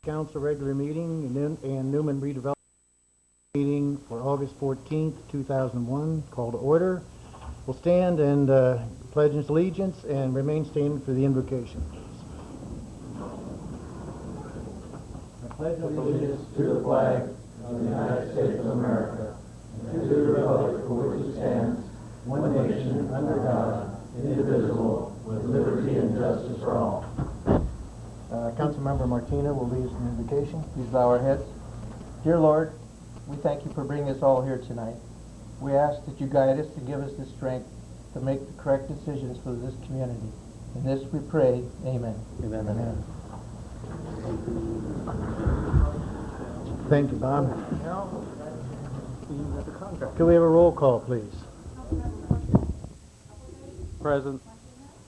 Council regular meeting and Newman redevelopment meeting for August 14th, 2001, call to order. We'll stand and pledge allegiance and remain standing for the invocation. I pledge allegiance to the flag of the United States of America and to the republic for which it stands, one nation, under God, indivisible, with liberty and justice for all. Councilmember Martina will lead us in the invocation. Please bow our heads. Dear Lord, we thank you for bringing us all here tonight. We ask that you guide us and give us the strength to make the correct decisions for this community. In this we pray, amen. Amen. Amen. Thank you, Bob. Can we have a roll call, please? Present.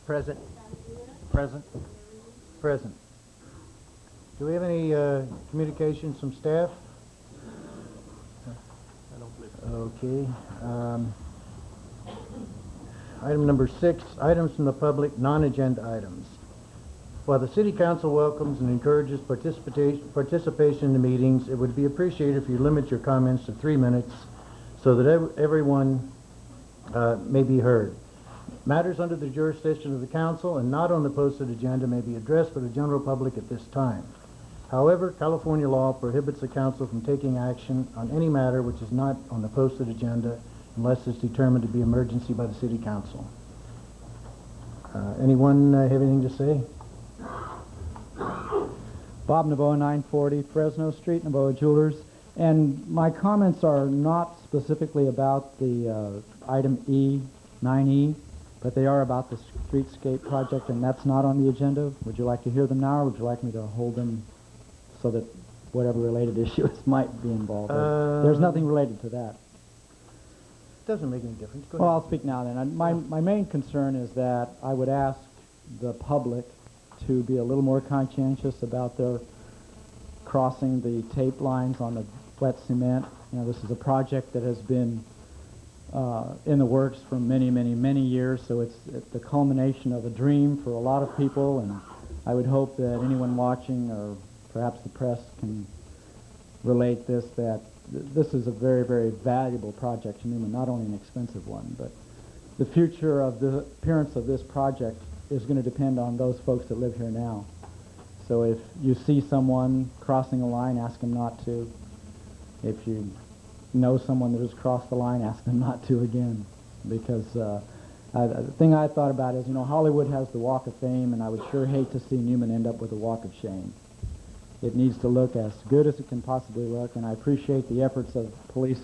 Present. Present. Present. Do we have any communications from staff? I don't believe so. Okay. Item number 6, items from the public, non-agenda items. While the City Council welcomes and encourages participation in the meetings, it would be appreciated if you limit your comments to 3 minutes so that everyone may be heard. Matters under the jurisdiction of the Council and not on the posted agenda may be addressed for the general public at this time. However, California law prohibits the Council from taking action on any matter which is not on the posted agenda unless it's determined to be emergency by the City Council. Anyone have anything to say? Bob Naboa, 940 Fresno Street, Naboa Jewelers. And my comments are not specifically about the item E, 9E, but they are about the streetscape project, and that's not on the agenda. Would you like to hear them now, or would you like me to hold them so that whatever related issues might be involved? There's nothing related to that. Doesn't make any difference. Go Well, ahead. I'll speak now then. My main concern is that I would ask the public to be a little more conscientious about their crossing the tape lines on the wet cement. You know, this is a project that has been in the works for many, many, many years, so it's the culmination of a dream for a lot of people, and I would hope that anyone watching, or perhaps the press, can relate this, that this is a very, very valuable project to Newman, not only an expensive one, but the future of the appearance of this project is going to depend on those folks that live here now. So if you see someone crossing a line, ask them not to. If you know someone that has crossed the line, ask them not to again. Because the thing I thought about is, you know, Hollywood has the Walk of Fame, and I would sure hate to see Newman end up with a Walk of Shame. It needs to look as good as it can possibly look, and I appreciate the efforts of police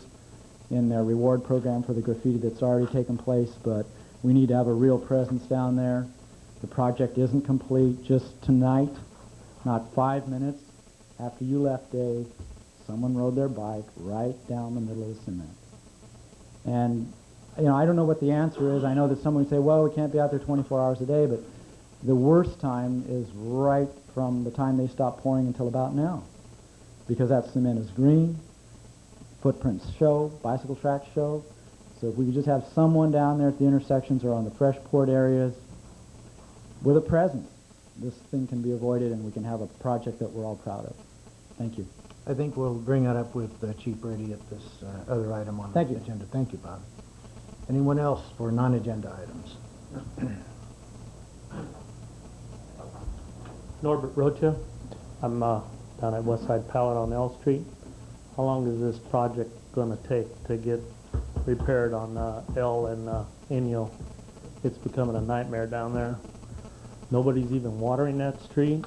in their reward program for the graffiti that's already taken place, but we need to have a real presence down there. The project isn't complete. Just tonight, not 5 minutes after you left, Dave, someone rode their bike right down the middle of the cement. And, you know, I don't know what the answer is. I know that someone would say, well, we can't be out there 24 hours a day, but the worst time is right from the time they stop pouring until about now, because that cement is green, footprints show, bicycle tracks show. So if we could just have someone down there at the intersections or on the fresh poured areas with a presence, this thing can be avoided and we can have a project that we're all proud of. Thank you. I think we'll bring that up with Chief Brady at this other item on the agenda. Thank you, Bob. Anyone else for non-agenda items? Norbert Rocha. I'm down at Westside Pallet on L Street. How long is this project going to take to get repaired on L and Inyo? It's becoming a nightmare down there. Nobody's even watering that street.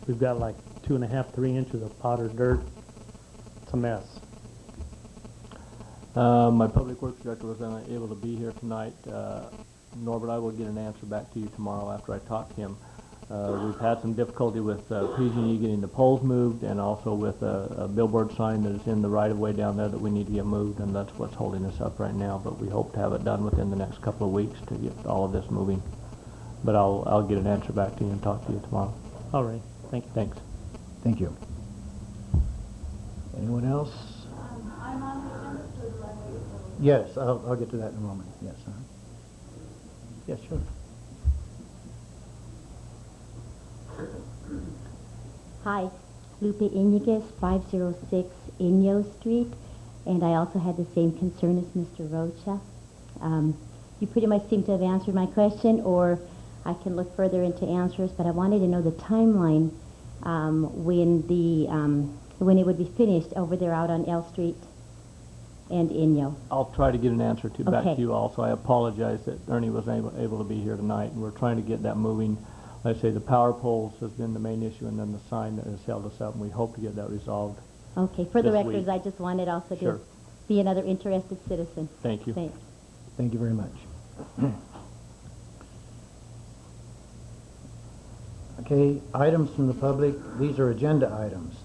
We've got like 2.5, 3 inches of powdered dirt. It's a mess. My public works director was unable to be here tonight. Norbert, I will get an answer back to you tomorrow after I talk to him. We've had some difficulty with PG&E getting the poles moved, and also with a billboard sign that is in the right-of-way down there that we need to get moved, and that's what's holding us up right now. But we hope to have it done within the next couple of weeks to get all of this moving. But I'll get an answer back to you and talk to you tomorrow. All right. Thank you. Thanks. Thank you. Anyone else? I'm on the agenda, so do I wait till... Yes, I'll get to that in a moment. Yes. Yes, sure. Hi, Guadalupe Iñiguez, 506 Inyo Street, and I also had the same concern as Mr. Rocha. You pretty much seem to have answered my question, or I can look further into answers, but I wanted to know the timeline when it would be finished over there out on L Street and Inyo. I'll try to get an answer back Okay. to you also. I apologize that Ernie wasn't able to be here tonight, and we're trying to get that moving. Like I say, the power poles has been the main issue, and then the sign that has held us up, and we hope to get that resolved. Okay, for the This records, week. I just wanted also Sure. to be another interested citizen. Thank you. Thanks. Thank you very much. Okay, items from the public. These are agenda items.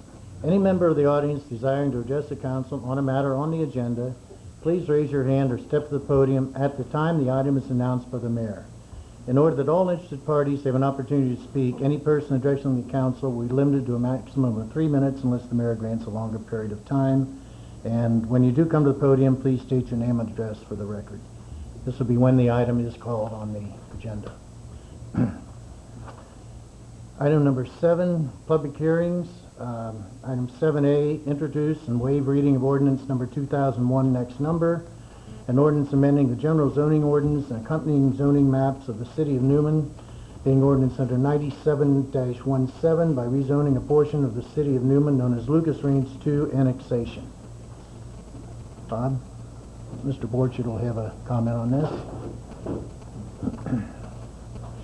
Any member of the audience desiring to address the council on a matter on the agenda, please raise your hand or step to the podium at the time the item is announced by the mayor. In order that all interested parties have an opportunity to speak, any person addressing the council will be limited to a maximum of 3 minutes unless the mayor grants a longer period of time. And when you do come to the podium, please state your name and address for the record. This will be when the item is called on the agenda. Item number 7, public hearings. Item 7A, introduce and waive reading of ordinance number 2001, next number. An ordinance amending the general zoning ordinance and accompanying zoning maps of the city of Newman, being ordinance under 97-17 by rezoning a portion of the city of Newman known as Lucas Range 2 annexation. Bob? Mr. Borchett will have a comment on this.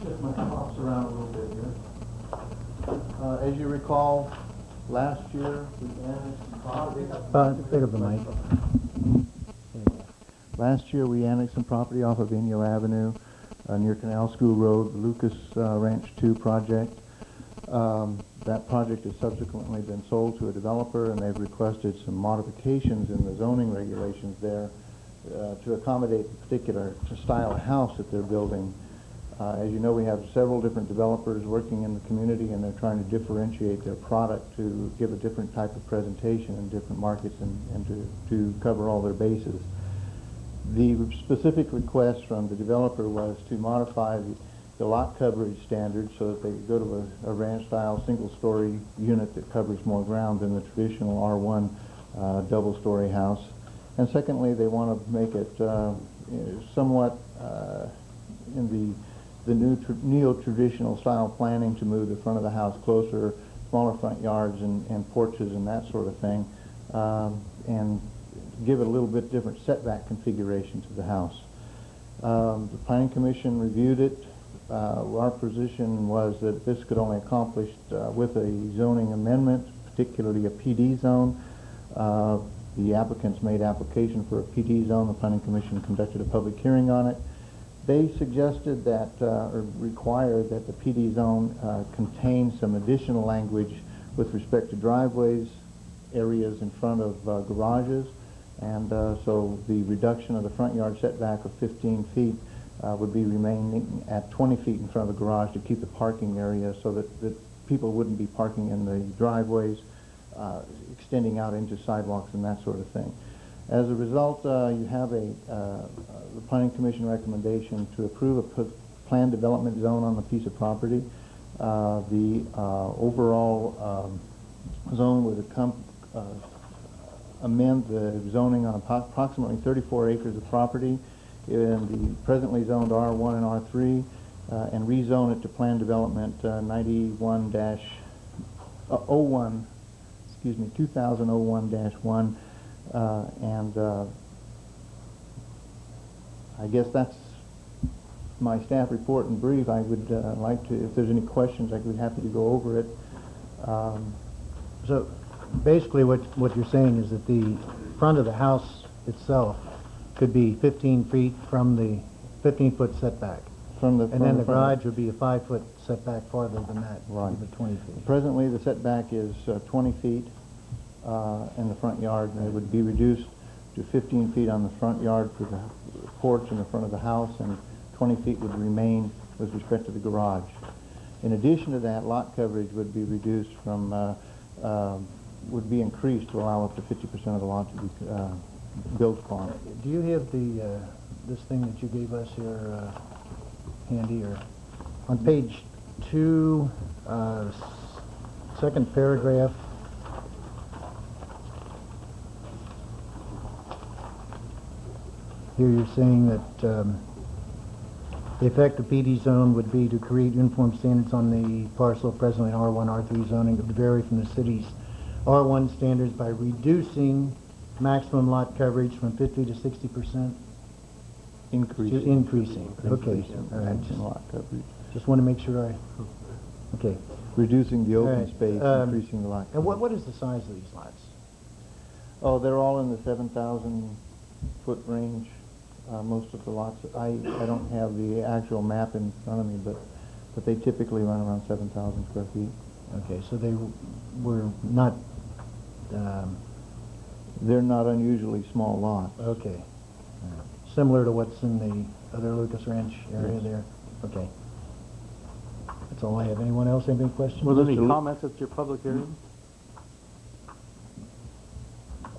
Shift my props around a little bit here. As you recall, last year we annexed some property. Pick up the mic. Last year we annexed some property off of Inyo Avenue near Canal School Road, the Lucas Ranch 2 project. That project has subsequently been sold to a developer, and they've requested some modifications in the zoning regulations there to accommodate the particular style of house that they're building. As you know, we have several different developers working in the community, and they're trying to differentiate their product to give a different type of presentation in different markets and to cover all their bases. The specific request from the developer was to modify the lot coverage standards so that they could go to a ranch-style single-story unit that covers more ground than the traditional R1 double-story house. And secondly, they want to make it somewhat in the new neo-traditional style planning to move the front of the house closer, smaller front yards and porches and that sort of thing, and give it a little bit different setback configuration to the house. The Planning Commission reviewed it. Our position was that this could only be accomplished with a zoning amendment, particularly a PD zone. The applicants made application for a PD zone. The Planning Commission conducted a public hearing on it. They suggested that, or required that the PD zone contain some additional language with respect to driveways, areas in front of garages, and so the reduction of the front yard setback of 15 feet would be remaining at 20 feet in front of the garage to keep the parking area so that people wouldn't be parking in the driveways, extending out into sidewalks and that sort of thing. As a result, you have the Planning Commission recommendation to approve a planned development zone on the piece of property. The overall zone would amend the zoning on approximately 34 acres of property in the presently zoned R1 and R3, and rezone it to planned development 2001-1, and I guess that's my staff report in brief. I would like to, if there's any questions, I'd be happy to go over it. So basically what you're saying is that the front of the house itself could be 15 feet from the 15-foot setback. And then the garage would be a 5-foot setback farther than that, Right. the 20 feet. Presently, the setback is 20 feet in the front yard, and it would be reduced to 15 feet on the front yard for the porch in the front of the house, and 20 feet would remain with respect to the garage. In addition to that, lot coverage would be reduced from, would be increased to allow up to 50% of the lot to be built upon. Do you have the this thing that you gave us here handy, or on page 2, second paragraph, here you're saying that the effect of PD zone would be to create uniform standards on the parcel presently in R1, R3 zoning that would vary from the city's R1 standards by reducing maximum lot coverage from 50 to 60%? Increasing. Increasing, okay. Increasing All right, maximum lot coverage. just want to make sure okay. Reducing the All open right, space, increasing the lot. And what is the size of these lots? Oh, they're all in the 7,000 foot range. Most of the lots, I don't have the actual map in front of me, but they typically run around 7,000 square feet. Okay, so they were not, They're not unusually small lots. okay. Similar to what's in the other Lucas Ranch area there? Okay. That's all I have. Anyone else have any questions? Were there any Mr. Lu- comments at your public hearing?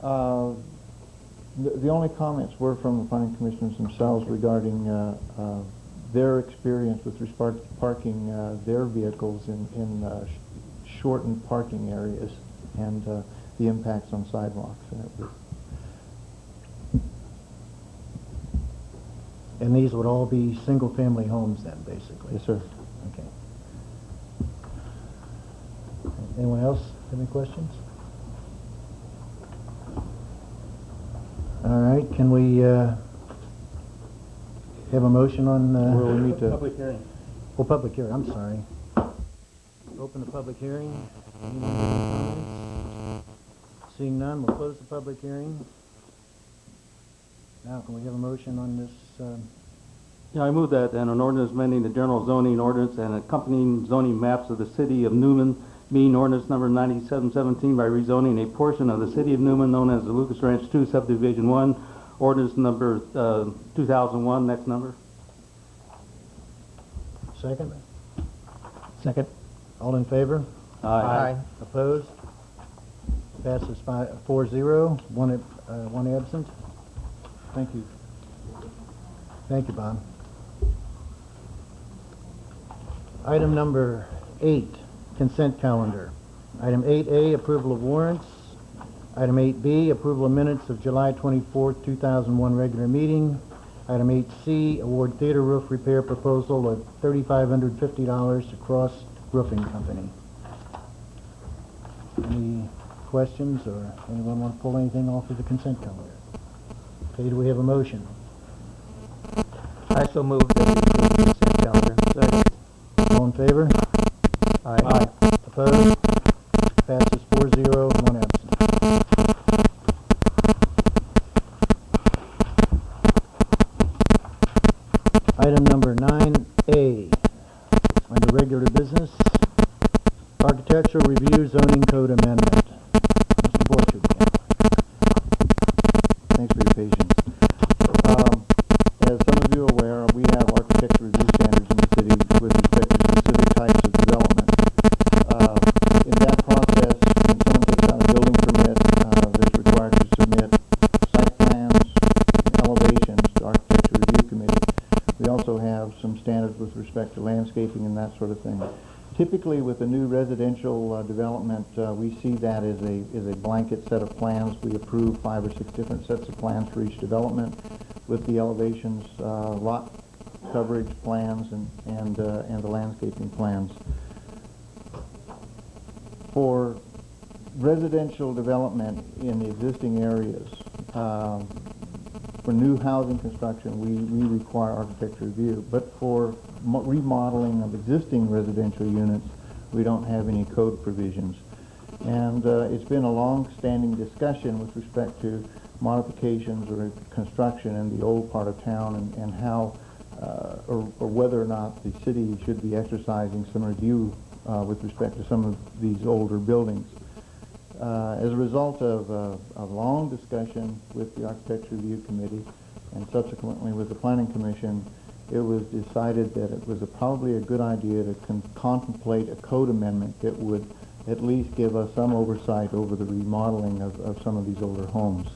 The only comments were from the planning commissioners themselves regarding their experience with respect to parking their vehicles in shortened parking areas and the impacts on sidewalks. And these would all be single-family homes then, basically? Yes, sir. Okay. Anyone else have any questions? All right, can we have a motion on... Well, we need to... Public hearing. Oh, public hearing, I'm sorry. Open the public hearing. Anyone have any comments? Seeing none, we'll close the public hearing. Now, can we have a motion on this? Yeah, I move that an ordinance amending the general zoning ordinance and accompanying zoning maps of the city of Newman, being ordinance number 9717 by rezoning a portion of the city of Newman known as the Lucas Ranch 2 subdivision 1, ordinance number 2001, next number. Second? Second. All in favor? Aye. Opposed? Passes 4-0, one absent. Thank you. Thank you, Bob. Item number 8, consent calendar. Item 8A, approval of warrants. Item 8B, approval of minutes of July 24th, 2001 regular meeting. Item 8C, award theater roof repair proposal of $3,550 to Cross Roofing Company. Any questions, or anyone want to pull anything off of the consent calendar? Okay, do we have a motion? I so move that we approve the consent calendar. All in favor? Aye. Opposed? Passes 4-0, one absent. Item number 9A, under regular business, architectural review zoning code amendment. Mr. Borchard again. Thanks for your patience. As some of you are aware, we have architecture review standards in the city with respect to specific types of development. In that process, when someone takes out a building permit, they're required to submit site plans, elevations to architecture review committee. We also have some standards with respect to landscaping and that sort of thing. Typically, with a new residential development, we see that as a blanket set of plans. We approve 5 or 6 different sets of plans for each development, with the elevations, lot coverage plans, and the landscaping plans. For residential development in the existing areas, for new housing construction, we require architecture review. But for remodeling of existing residential units, we don't have any code provisions. And it's been a long-standing discussion with respect to modifications or construction in the old part of town and how or whether or not the city should be exercising some review with respect to some of these older buildings. As a result of a long discussion with the Architecture Review Committee and subsequently with the Planning Commission, it was decided that it was probably a good idea to contemplate a code amendment that would at least give us some oversight over the remodeling of some of these older homes.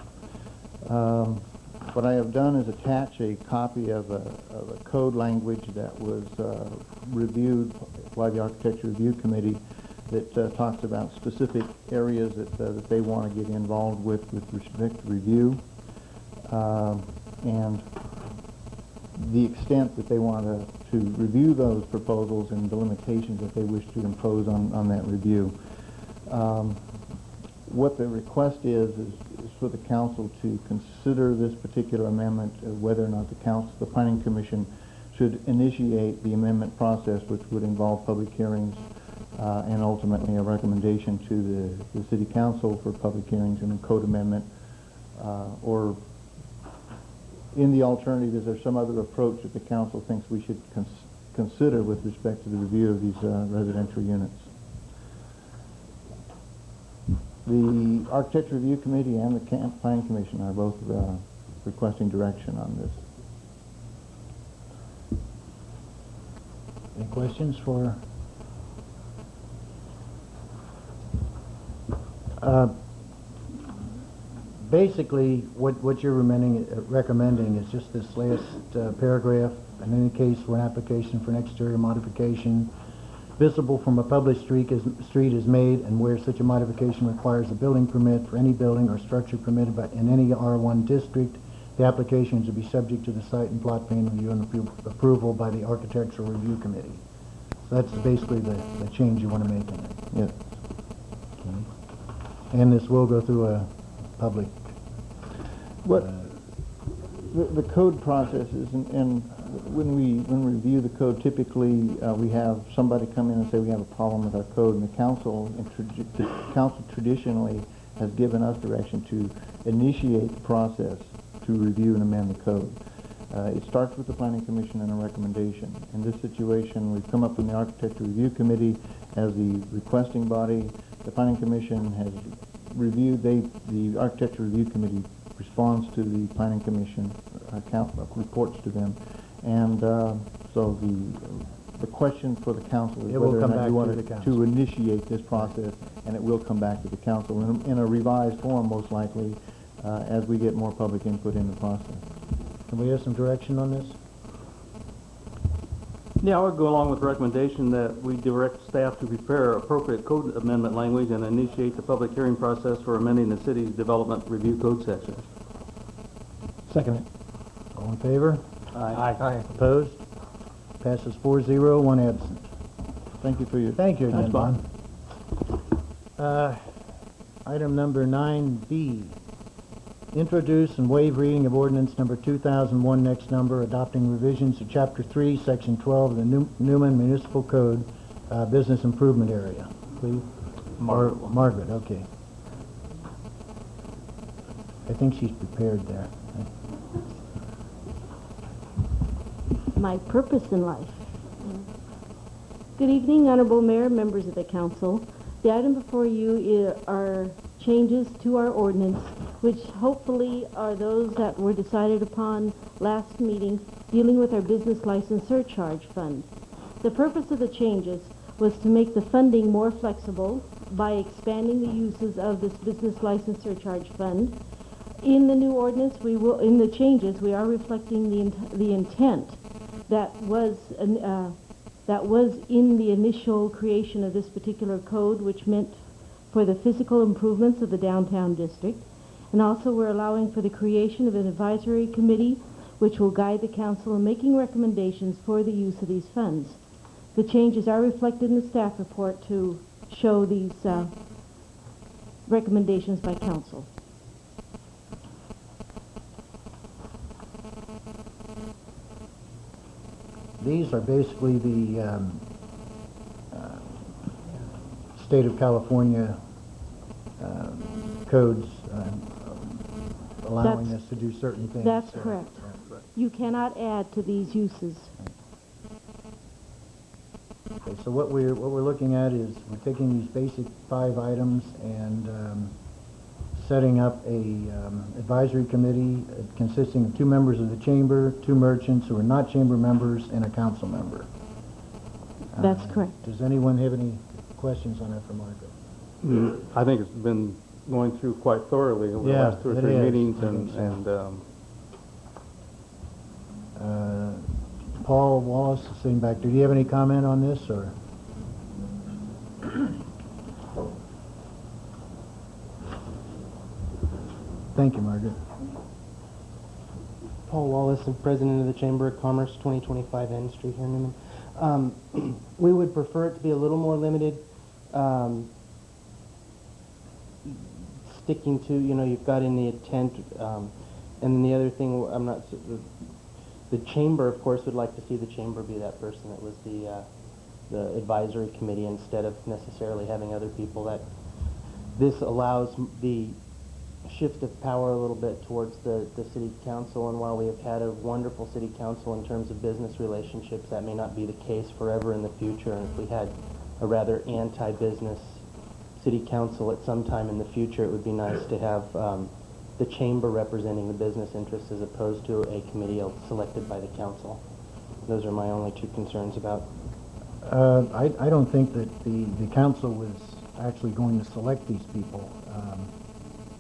What I have done is attach a copy of a code language that was reviewed by the Architecture Review Committee that talks about specific areas that they want to get involved with respect to review. and the extent that they want to review those proposals and the limitations that they wish to impose on that review. What the request is for the council to consider this particular amendment, whether or not the Planning Commission should initiate the amendment process, which would involve public hearings and ultimately a recommendation to the City Council for public hearings and a code amendment, or in the alternative, is there some other approach that the council thinks we should consider with respect to the review of these residential units? The Architecture Review Committee and the Planning Commission are both requesting direction on this. Any questions for? Basically, what you're recommending is just this last paragraph. In any case, where an application for an exterior modification visible from a public street is made, and where such a modification requires a building permit for any building or structure permitted in any R1 district, the application is to be subject to the site and plot plan review and approval by the Architectural Review Committee. So that's basically the change you want to make in it. Yes. Okay. And this will go through a public. What the code processes, and when we review the code, typically we have somebody come in and say we have a problem with our code, and the council traditionally has given us direction to initiate the process to review and amend the code. It starts with the Planning Commission and a recommendation. In this situation, we've come up with the Architecture Review Committee as the requesting body. The Planning Commission has reviewed, the Architecture Review Committee responds to the Planning Commission, reports to them, and so the question for the council is whether or not you want to initiate this process, and it will come back to the council in a revised form, most likely, as we get more public input in the process. Can we have some direction on this? Yeah, I would go along with the recommendation that we direct staff to prepare appropriate code amendment language and initiate the public hearing process for amending the city's development review code section. Second. All in favor? Aye. Opposed? Passes 4-0, one absent. Thank you for your... Thank you again, Thanks, Bob. Item number 9B. Introduce and waive reading of ordinance number 2001, next number, adopting revisions to Chapter 3, Section 12 of the Newman Municipal Code, Business Improvement Area. Please. Margaret, okay. I think she's prepared there. My purpose in life. Good evening, Honorable Mayor, members of the council. The item before you are changes to our ordinance, which hopefully are those that were decided upon last meeting dealing with our business license surcharge fund. The purpose of the changes was to make the funding more flexible by expanding the uses of this business license surcharge fund. In the new ordinance, in the changes, we are reflecting the intent that was in the initial creation of this particular code, which meant for the physical improvements of the downtown district. And also we're allowing for the creation of an advisory committee which will guide the council in making recommendations for the use of these funds. The changes are reflected in the staff report to show these recommendations by council. These are basically the state of California codes allowing us to do certain things. That's correct. You cannot add to these uses. Okay, so what we're looking at is we're taking these basic 5 items and setting up a advisory committee consisting of 2 members of the chamber, 2 merchants who are not chamber members, and a council member. That's correct. Does anyone have any questions on that for Margaret? I think it's been going through quite thoroughly over the Yeah, last 2 or it 3 is. meetings, I think and Paul Wallace is sitting back there. Do you have any comment on this, or? Thank you, Margaret. Paul Wallace, I'm president of the Chamber of Commerce, 2025 N Street here in Newman. We would prefer it to be a little more limited, sticking to, you've got in the intent, and then the other thing, the chamber, of course, would like to see the chamber be that person that was the advisory committee instead of necessarily having other people. That this allows the shift of power a little bit towards the city council, and while we have had a wonderful city council in terms of business relationships, that may not be the case forever in the future. And if we had a rather anti-business city council at some time in the future, it would be nice to have the chamber representing the business interests as opposed to a committee selected by the council. Those are my only two concerns about. I don't think that the council was actually going to select these people.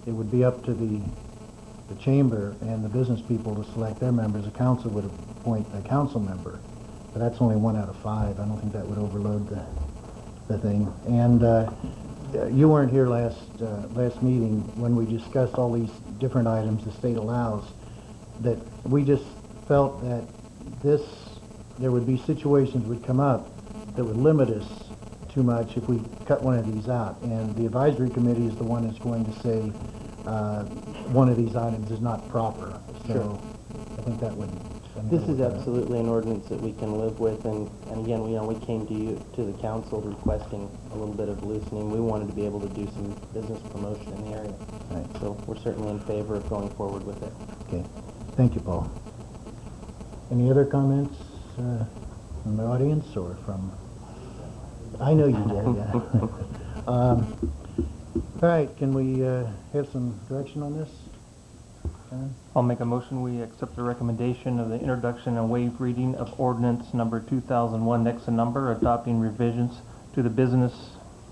It would be up to the chamber and the business people to select their members. The council would appoint a council member, but that's only 1 out of 5. I don't think that would overload the thing. And you weren't here last meeting when we discussed all these different items the state allows. That we just felt that there would be situations would come up that would limit us too much if we cut one of these out. And the advisory committee is the one that's going to say one of these items is not proper. So Sure. I think that would. This is absolutely an ordinance that we can live with, and again, we came to the council requesting a little bit of loosening. We wanted to be able to do some business promotion in the area. Right. So we're certainly in favor of going forward with it. Okay. Thank you, Paul. Any other comments from the audience or from? I know you did, yeah. All right, can we have some direction on this? John? I'll make a motion we accept the recommendation of the introduction and waive reading of ordinance number 2001 next to number adopting revisions to the Business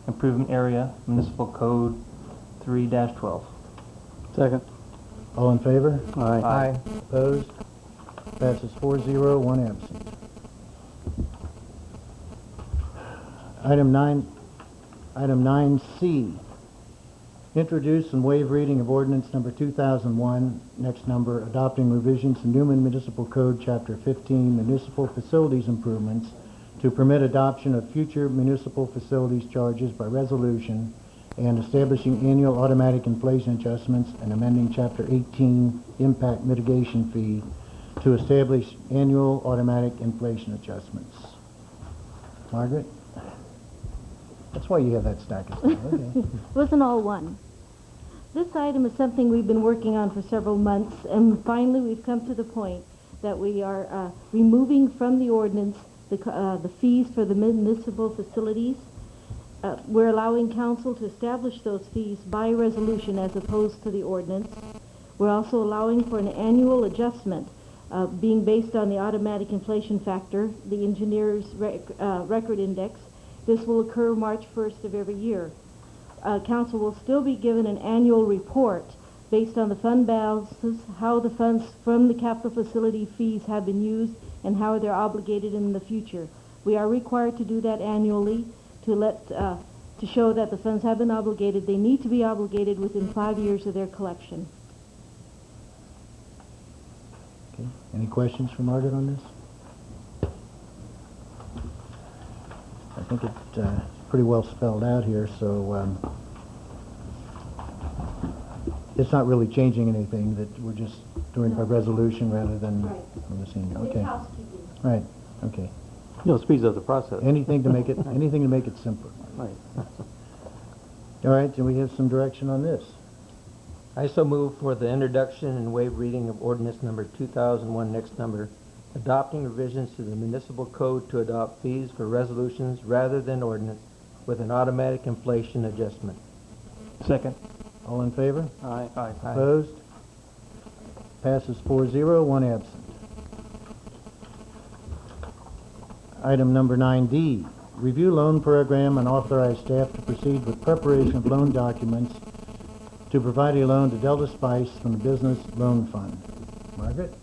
Improvement Area Municipal Code 3-12. Second. All in favor? Aye. Opposed? Passes 4-0, 1 absent. Item 9C. Introduce and waive reading of ordinance number 2001, next number, adopting revisions to Newman Municipal Code, Chapter 15, Municipal Facilities Improvements, to permit adoption of future municipal facilities charges by resolution, and establishing annual automatic inflation adjustments, and amending Chapter 18, Impact Mitigation Fee, to establish annual automatic inflation adjustments. Margaret? That's why you have that stack of stuff. Okay. It wasn't all one. This item is something we've been working on for several months, and finally we've come to the point that we are removing from the ordinance the fees for the municipal facilities. We're allowing council to establish those fees by resolution as opposed to the ordinance. We're also allowing for an annual adjustment being based on the automatic inflation factor, the engineer's record index. This will occur March 1st of every year. Council will still be given an annual report based on the fund balances, how the funds from the capital facility fees have been used, and how they're obligated in the future. We are required to do that annually to show that the funds have been obligated. They need to be obligated within 5 years of their collection. Okay. Any questions for Margaret on this? I think it's pretty well spelled out here, so it's not really changing anything, that we're just doing it by resolution rather than from the senior. Okay. Housekeeping. Right. Okay. No, speeds up the process. Anything to make it simpler. Right. All right, do we have some direction on this? I so move for the introduction and waive reading of ordinance number 2001 next number, adopting revisions to the municipal code to adopt fees for resolutions rather than ordinance with an automatic inflation adjustment. Second. All in favor? Aye. Aye. Opposed? Passes 4-0, 1 absent. Item number 9D, review loan program and authorize staff to proceed with preparation of loan documents to provide a loan to Delta Spice from the Business Loan Fund. Margaret?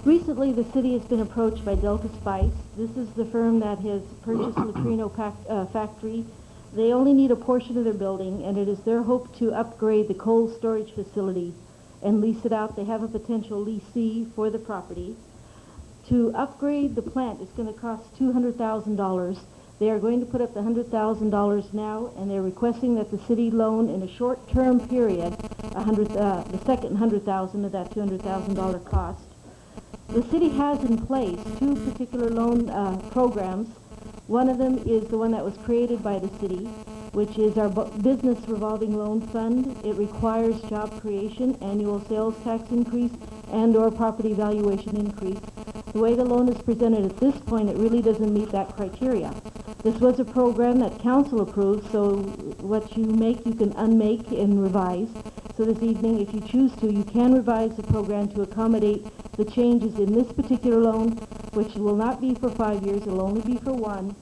Recently, the city has been approached by Delta Spice. This is the firm that has purchased Latrino factory. They only need a portion of their building, and it is their hope to upgrade the cold storage facility and lease it out. They have a potential leasee for the property. To upgrade the plant, it's going to cost $200,000. They are going to put up the $100,000 now, and they're requesting that the city loan in a short-term period, the second $100,000 of that $200,000 cost. The city has in place two particular loan programs. One of them is the one that was created by the city, which is our business revolving loan fund. It requires job creation, annual sales tax increase, and/or property valuation increase. The way the loan is presented at this point, it really doesn't meet that criteria. This was a program that council approved, so what you make, you can unmake and revise. So this evening, if you choose to, you can revise the program to accommodate the changes in this particular loan, which will not be for 5 years, it'll only be for 1,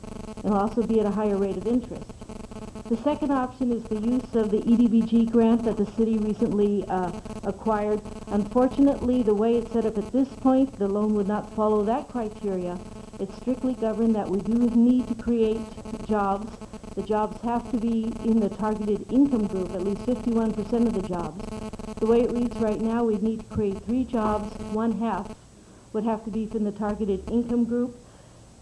and will also be at a higher rate of interest. The second option is the use of the EDBG grant that the city recently acquired. Unfortunately, the way it's set up at this point, the loan would not follow that criteria. It's strictly governed that we do need to create jobs. The jobs have to be in the targeted income group, at least 51% of the jobs. The way it reads right now, we'd need to create 3 jobs. 1/2 would have to be from the targeted income group.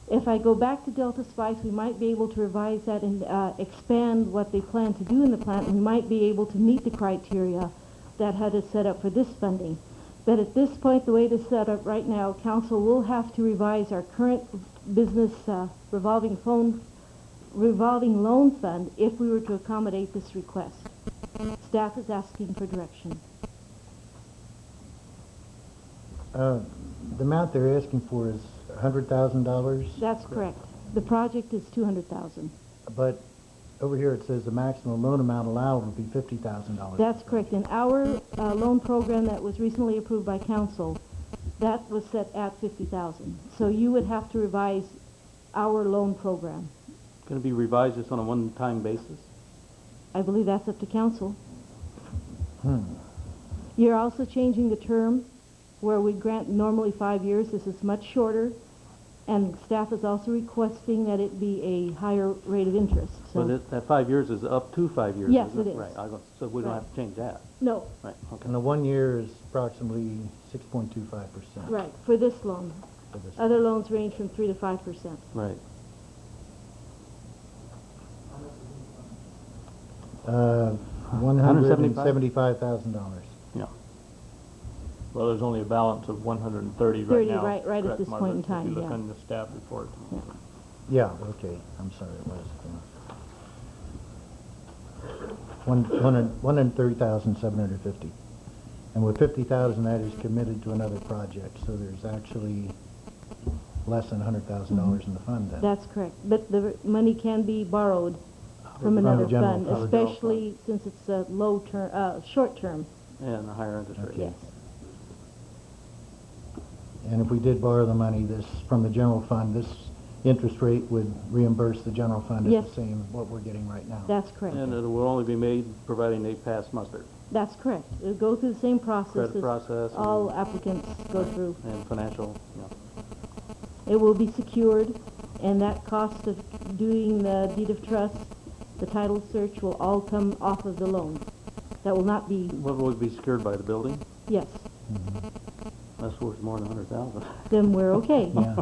If I go back to Delta Spice, we might be able to revise that and expand what they plan to do in the plant. We might be able to meet the criteria that HUD is set up for this funding. But at this point, the way it is set up right now, council will have to revise our current business revolving loan fund if we were to accommodate this request. Staff is asking for direction. The amount they're asking for is $100,000, That's correct. The project is $200,000. but over here it says the maximum loan amount allowed would be $50,000. That's correct. In our loan program that was recently approved by council, that was set at $50,000. So you would have to revise our loan program. Going to be revised just on a one-time basis? I believe that's up to council. Hmm. You're also changing the term where we grant normally 5 years. This is much shorter, and staff is also requesting that it be a higher rate of interest. So But that 5 years is up to 5 years, Yes, isn't it is. Right, so we don't Right. have to change that. no, Right, okay. And the 1 year is approximately 6.25%. right, for this loan. For this. Other loans range from 3 to 5%. Right. $175,000. Yeah. Well, there's only a balance of 130 right 30 now. right at correct, this Margaret, point in time, if you look yeah. on the staff report. Yeah, okay, I'm sorry, it was. 130,750. And with 50,000, that is committed to another project, so there's actually less than $100,000 in the fund then. That's correct. But the money can be borrowed from the another general fund, fund. especially since it's a short term. And a higher interest rate. Yes. And if we did borrow the money from the general fund, this interest rate would reimburse the general fund at Yes. the same, what we're getting right now. That's correct. And it will only be made providing they pass muster That's correct. It'll go through the same process Credit as process and- all applicants go through. and financial, you know. It will be secured, and that cost of doing the deed of trust, the title search, will all come off of the loan. That will not be, What will be secured by the building? yes, That's worth more than 100,000. then we're okay. Yeah,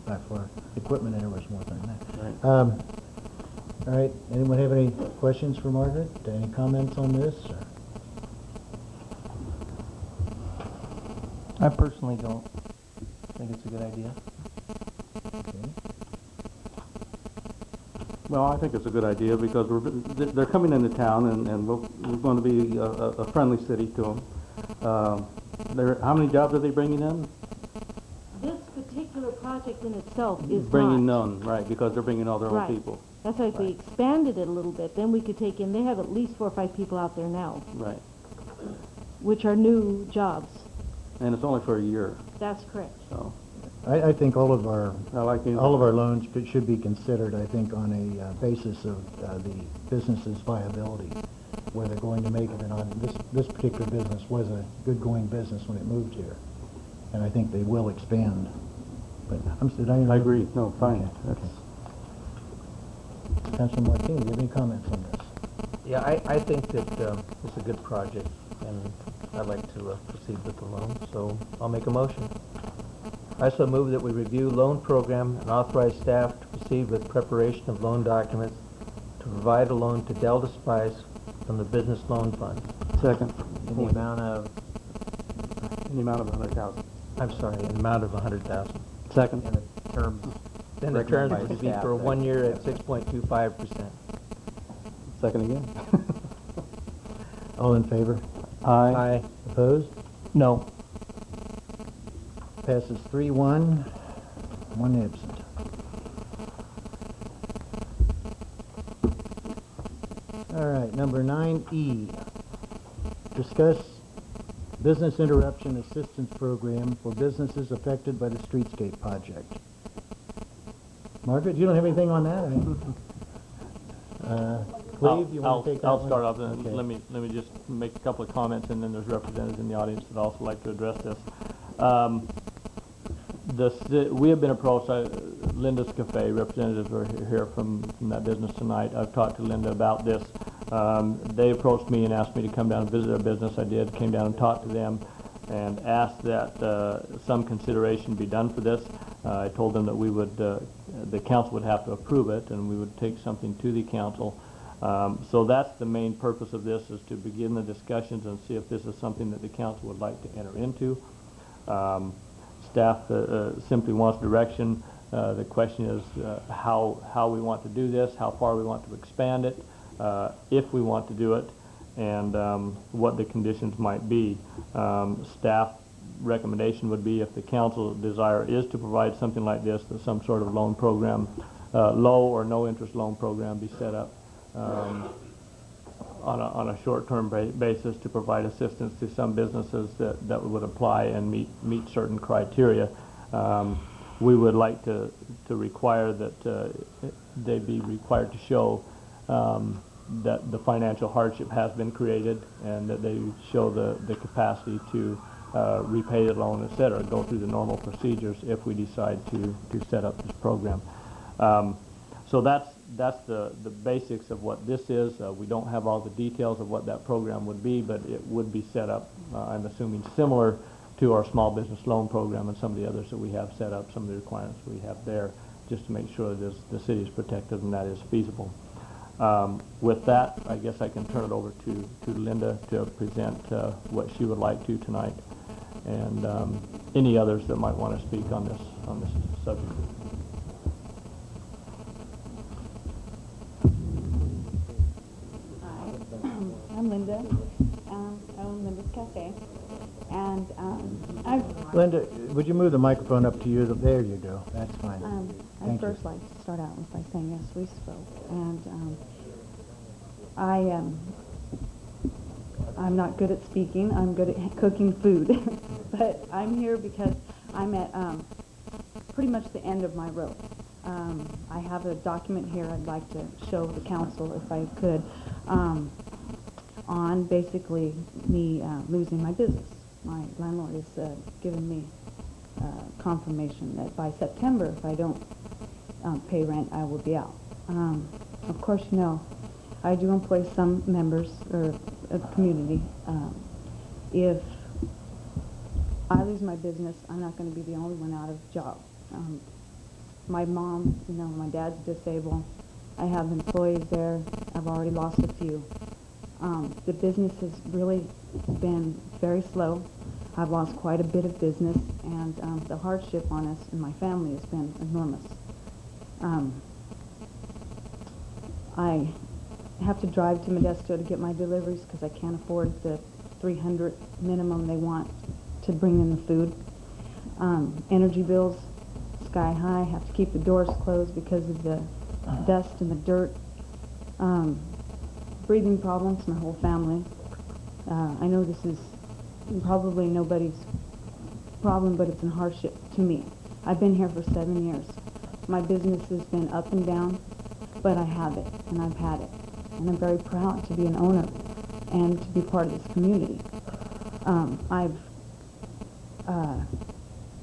by far. Equipment there was more than that. Right. All right, anyone have any questions for Margaret? Any comments on this? Or? I personally don't think it's a good idea. Okay. Well, I think it's a good idea because they're coming into town and we're going to be a friendly city to them. How many jobs are they bringing in? This particular project in itself is Bringing not. none, right, because they're bringing all their Right. own people. That's why if we expanded it a little bit, then we could take in, they have at least 4 or 5 people out there now, Right. which are new jobs. And it's only for a year, That's correct. so I think all of our I like the... loans should be considered, I think, on a basis of the business's viability, where they're going to make it or not. This particular business was a good-going business when it moved here, and I think they will expand. But did I? I agree, no, fine. Okay. Councilor Martinez, do you have any comments on this? Yeah, I think that it's a good project, and I'd like to proceed with the loan, so I'll make a motion. I so move that we review loan program and authorize staff to proceed with preparation of loan documents to provide a loan to Delta Spice from the Business Loan Fund Second. in the amount of, In the amount of 100,000. I'm sorry, in the amount of 100,000. Second. And the terms, Then the terms Recommended by would be staff, for right? 1 year at 6.25%. Second again. All in favor? Aye. Opposed? No. Passes 3-1, one absent. All right, number 9E. Discuss business interruption assistance program for businesses affected by the streetscape project. Margaret, you don't have anything on that? Cleve, you want to take that I'll one? start off, and Okay. let me just make a couple of comments, and then there's representatives in the audience that also like to address this. We have been approached, Linda's Cafe, representatives are here from that business tonight. I've talked to Linda about this. They approached me and asked me to come down and visit their business. I did, came down and talked to them and asked that some consideration be done for this. I told them that we would, the council would have to approve it, and we would take something to the council. So that's the main purpose of this, is to begin the discussions and see if this is something that the council would like to enter into. Staff simply wants direction. The question is how we want to do this, how far we want to expand it, if we want to do it, and what the conditions might be. Staff recommendation would be, if the council desire is to provide something like this, that some sort of loan program, low or no interest loan program be set up on a short-term basis to provide assistance to some businesses that would apply and meet certain criteria. We would like to require that they be required to show that the financial hardship has been created, and that they show the capacity to repay the loan, et cetera, go through the normal procedures if we decide to set up this program. So that's the basics of what this is. We don't have all the details of what that program would be, but it would be set up, I'm assuming, similar to our small business loan program and some of the others that we have set up, some of the requirements we have there, just to make sure that the city is protected and that is feasible. With that, I guess I can turn it over to Linda to present what she would like to tonight, and any others that might want to speak on this subject. I'm Linda. I own Linda's Cafe. And I've, Linda, would you move the microphone up to you? There you go. That's fine. I'd Thank you. first like to start out by saying, yes, we spoke. And I'm not good at speaking. I'm good at cooking food. But I'm here because I'm at pretty much the end of my rope. I have a document here I'd like to show the council, if I could, on basically me losing my business. My landlord has given me confirmation that by September, if I don't pay rent, I will be out. Of course, you know, I do employ some members or of the community. If I lose my business, I'm not going to be the only one out of job. My mom, you know, my dad's disabled. I have employees there. I've already lost a few. The business has really been very slow. I've lost quite a bit of business, and the hardship on us and my family has been enormous. I have to drive to Modesto to get my deliveries because I can't afford the $300 minimum they want to bring in the food. Energy bills, sky high. Have to keep the doors closed because of the dust and the dirt. Breathing problems, my whole family. I know this is probably nobody's problem, but it's a hardship to me. I've been here for 7 years. My business has been up and down, but I have it, and I've had it. And I'm very proud to be an owner and to be part of this community. I've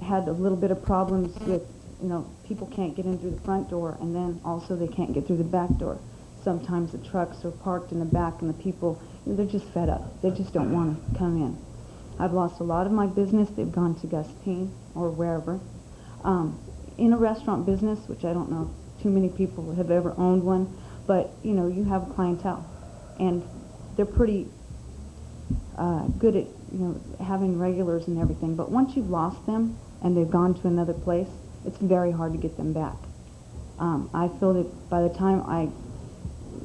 had a little bit of problems with, you know, people can't get in through the front door, and then also they can't get through the back door. sometimes the trucks are parked in the back and the people, they're just fed up. They just don't want to come in. I've lost a lot of my business. They've gone to Gustine or wherever. In a restaurant business, which I don't know if too many people have ever owned one, but you have a clientele, and they're pretty good at having regulars and everything. But once you've lost them and they've gone to another place, it's very hard to get them back. I feel that by the time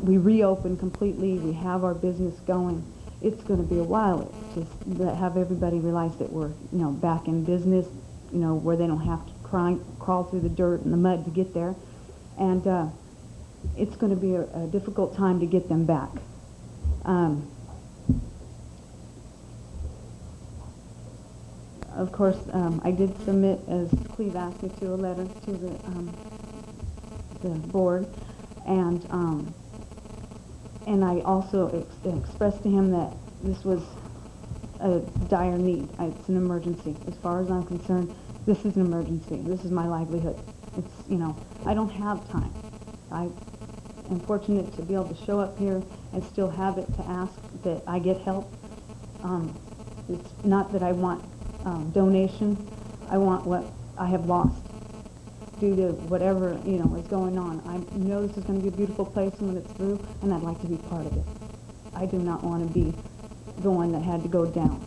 we reopen completely, we have our business going, it's going to be a while to have everybody realize that we're back in business, where they don't have to crawl through the dirt and the mud to get there, and it's going to be a difficult time to get them back. Of course, I did submit, as Cleve asked me to, a letter to the board, and I also expressed to him that this was a dire need. It's an emergency. As far as I'm concerned, this is an emergency. This is my livelihood. It's, I don't have time. I am fortunate to be able to show up here and still have it to ask that I get help. It's not that I want donation. I want what I have lost due to whatever, is going on. I know this is going to be a beautiful place when it's through, and I'd like to be part of it. I do not want to be the one that had to go down.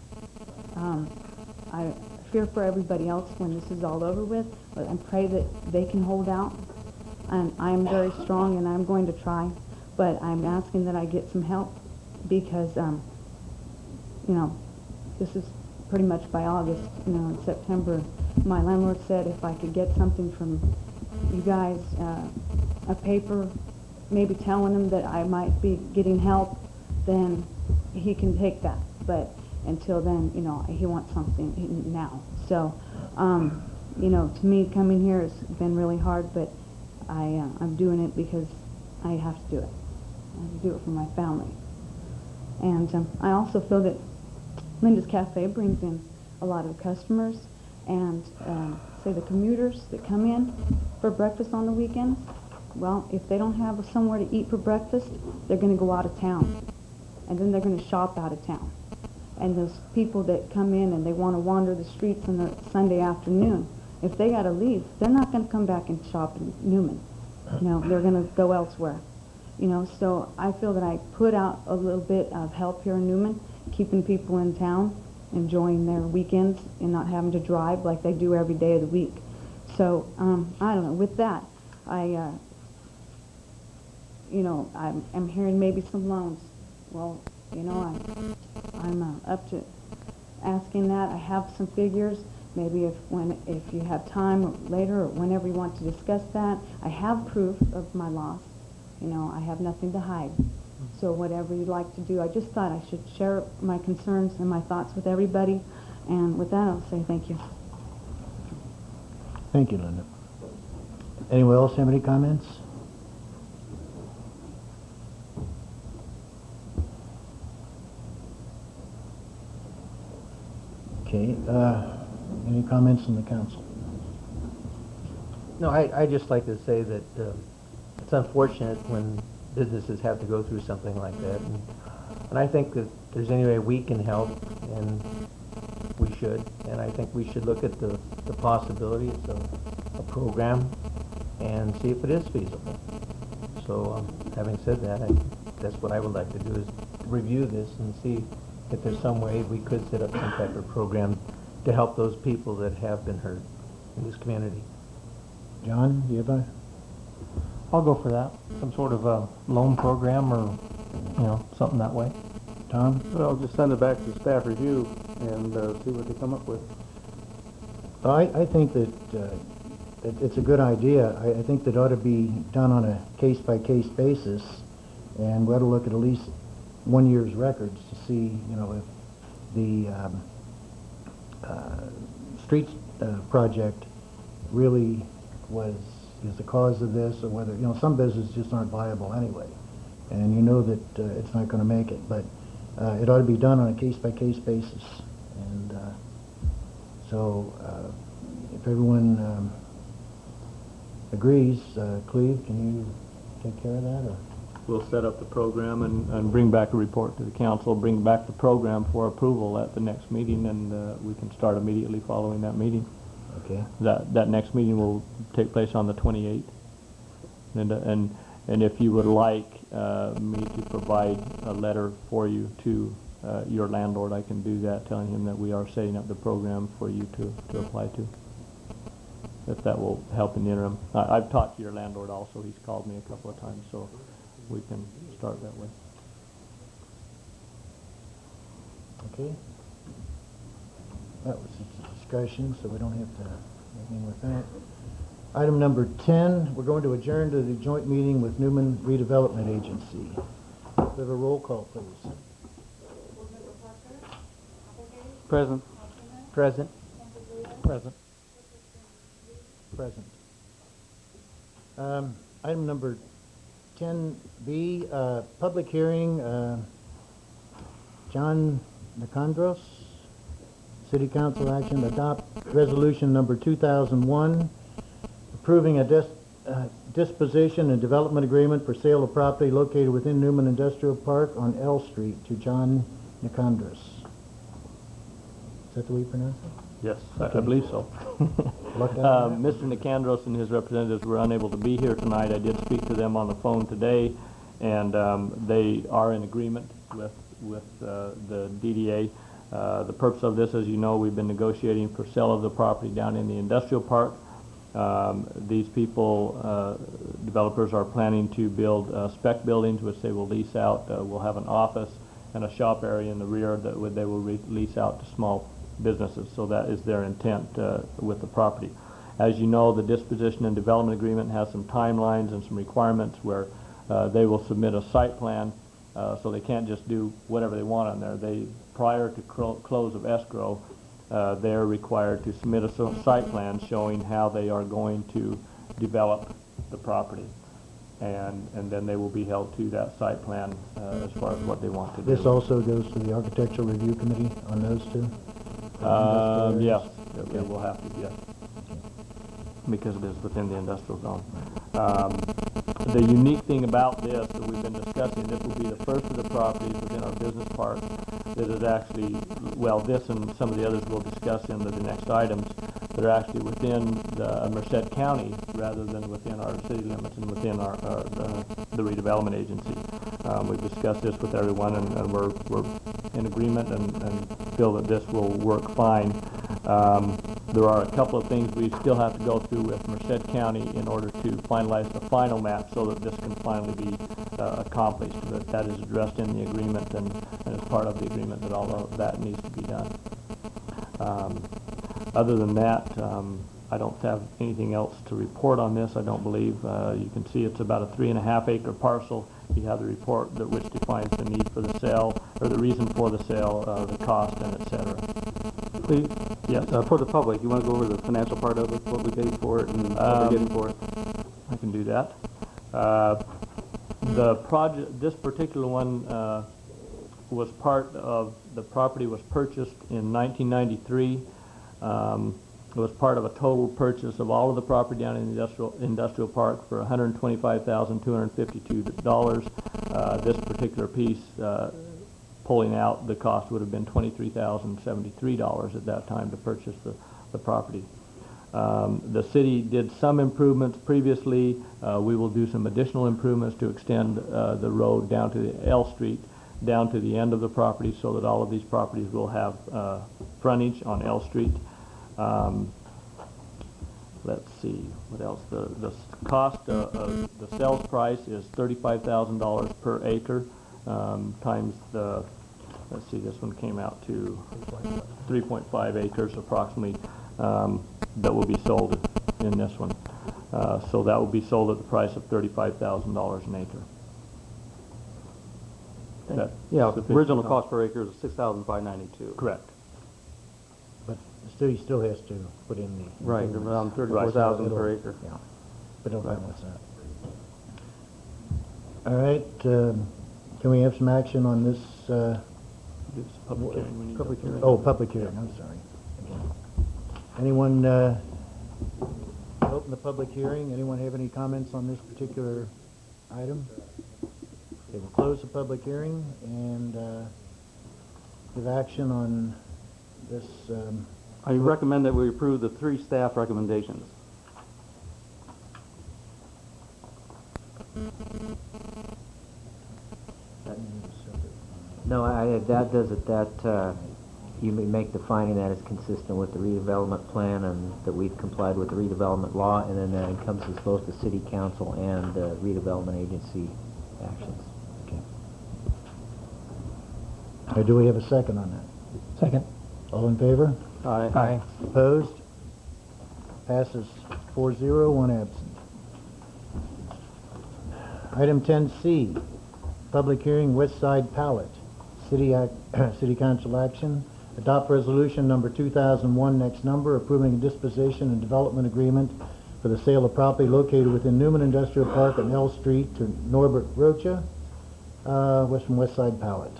I fear for everybody else when this is all over with, but I pray that they can hold out. And I'm very strong, and I'm going to try, but I'm asking that I get some help because, this is pretty much by August, in September. My landlord said if I could get something from you guys, a paper, maybe telling him that I might be getting help, then he can take that. But until then, he wants something now. So, to me, coming here has been really hard, but I'm doing it because I have to do it. I have to do it for my family. And I also feel that Linda's Cafe brings in a lot of customers, and say the commuters that come in for breakfast on the weekends, well, if they don't have somewhere to eat for breakfast, they're going to go out of town, and then they're going to shop out of town. And those people that come in and they want to wander the streets on a Sunday afternoon, if they got to leave, they're not going to come back and shop in Newman. They're going to go elsewhere. So I feel that I put out a little bit of help here in Newman, keeping people in town, enjoying their weekends, and not having to drive like they do every day of the week. So, I don't know, with that, I'm hearing maybe some loans. Well, I'm up to asking that. I have some figures. Maybe if you have time later or whenever you want to discuss that. I have proof of my loss. I have nothing to hide. So whatever you'd like to do, I just thought I should share my concerns and my thoughts with everybody. And with that, I'll say thank you. Thank you, Linda. Anyone else have any comments? Okay, any comments from the council? No, I'd just like to say that it's unfortunate when businesses have to go through something like that. And I think that there's any way we can help, and we should. And I think we should look at the possibilities of a program and see if it is feasible. So having said that, that's what I would like to do, is review this and see if there's some way we could set up some type of program to help those people that have been hurt in this community. John, do you have a... I'll go for that. Some sort of a loan program or, something that way. Tom? Well, just send it back to staff review and see what they come up with. I think that it's a good idea. I think that ought to be done on a case-by-case basis, and we ought to look at least 1 year's records to see, if the streets project really is the cause of this, or whether, some businesses just aren't viable anyway, and that it's not going to make it. But it ought to be done on a case-by-case basis, and so if everyone agrees, Cleve, can you take care of that? Or? we'll set up the program and bring back a report to the council, bring back the program for approval at the next meeting, and we can start immediately following that meeting. Okay. That next meeting will take place on the 28th. And if you would like me to provide a letter for you to your landlord, I can do that, telling him that we are setting up the program for you to apply to, if that will help in the interim. I've talked to your landlord also. He's called me a couple of times, so we can start that way. Okay. That was just a discussion, so we don't have to anything with that. Item number 10, we're going to adjourn to the joint meeting with Newman Redevelopment Agency. We have a roll call, please. Present. Present. Present. Present. Item number 10B, public hearing, John Nicandros, City Council action, adopt resolution number 2001, approving a disposition and development agreement for sale of property located within Newman Industrial Park on L Street to John Nicandros. Is that the way you pronounce it? Yes, I believe so. Mr. Nicandros and his representatives were unable to be here tonight. I did speak to them on the phone today, and they are in agreement with the DDA. The purpose of this, as you know, we've been negotiating for sale of the property down in the industrial park. These people, developers, are planning to build spec buildings, which they will lease out. We'll have an office and a shop area in the rear that they will lease out to small businesses. So that is their intent with the property. As you know, the disposition and development agreement has some timelines and some requirements where they will submit a site plan, so they can't just do whatever they want on there. Prior to close of escrow, they're required to submit a site plan showing how they are going to develop the property. And then they will be held to that site plan as far as what they want to do. This also goes to the Architectural Review Committee on those two? Yes, it will have to, yes, because it is within the industrial zone. The unique thing about this that we've been discussing, this will be the first of the properties within our business park that is actually, well, this and some of the others we'll discuss in the next items, that are actually within the Merced County rather than within our city limits and within the redevelopment agency. We've discussed this with everyone, and we're in agreement and feel that this will work fine. There are a couple of things we still have to go through with Merced County in order to finalize the final map so that this can finally be accomplished. But that is addressed in the agreement, and as part of the agreement that all of that needs to be done. Other than that, I don't have anything else to report on this, I don't believe. You can see it's about a 3.5 acre parcel. You have the report which defines the need for the sale, or the reason for the sale, the cost, and et cetera. Please, Yes. for the public, you want to go over the financial part of it, what we paid for it and what we're getting for it? I can do that. The project, this particular one, was part of, the property was purchased in 1993. It was part of a total purchase of all of the property down in the industrial park for $125,252. This particular piece, pulling out the cost, would have been $23,073 at that time to purchase the property. The city did some improvements previously. We will do some additional improvements to extend the road down to the L Street, down to the end of the property, so that all of these properties will have frontage on L Street. Let's see, what else? The cost of the sales price is $35,000 per acre, times the, let's see, this one came out to 3.5 acres approximately, that will be sold in this one. So that will be sold at the price of $35,000 an acre. Yeah, Sufficient original cost per acre is $6,592. Correct. But he still has to put in the... Right, improvements. around 34,000 It'll- per acre. Yeah, but it'll balance that. All right, can we have some action on this? This is a public hearing. We need Public to- hearing. Oh, public hearing, I'm sorry. Anyone, open the public hearing? Anyone have any comments on this particular item? Okay, we'll close the public hearing and give action on this. I recommend that we approve the 3 staff recommendations. No, that does it, you may make the finding that it's consistent with the redevelopment plan and that we've complied with the redevelopment law, and then that encompasses both the city council and the redevelopment agency actions. Okay. Do we have a second on that? Second. All in favor? Aye. Aye. Opposed? Passes 4-0, 1 absent. Item 10C, public hearing, West Side Pallet. City Council action. Adopt resolution number 2001, next number, approving a disposition and development agreement for the sale of property located within Newman Industrial Park on L Street to Norbert Rocha, from West Side Pallet.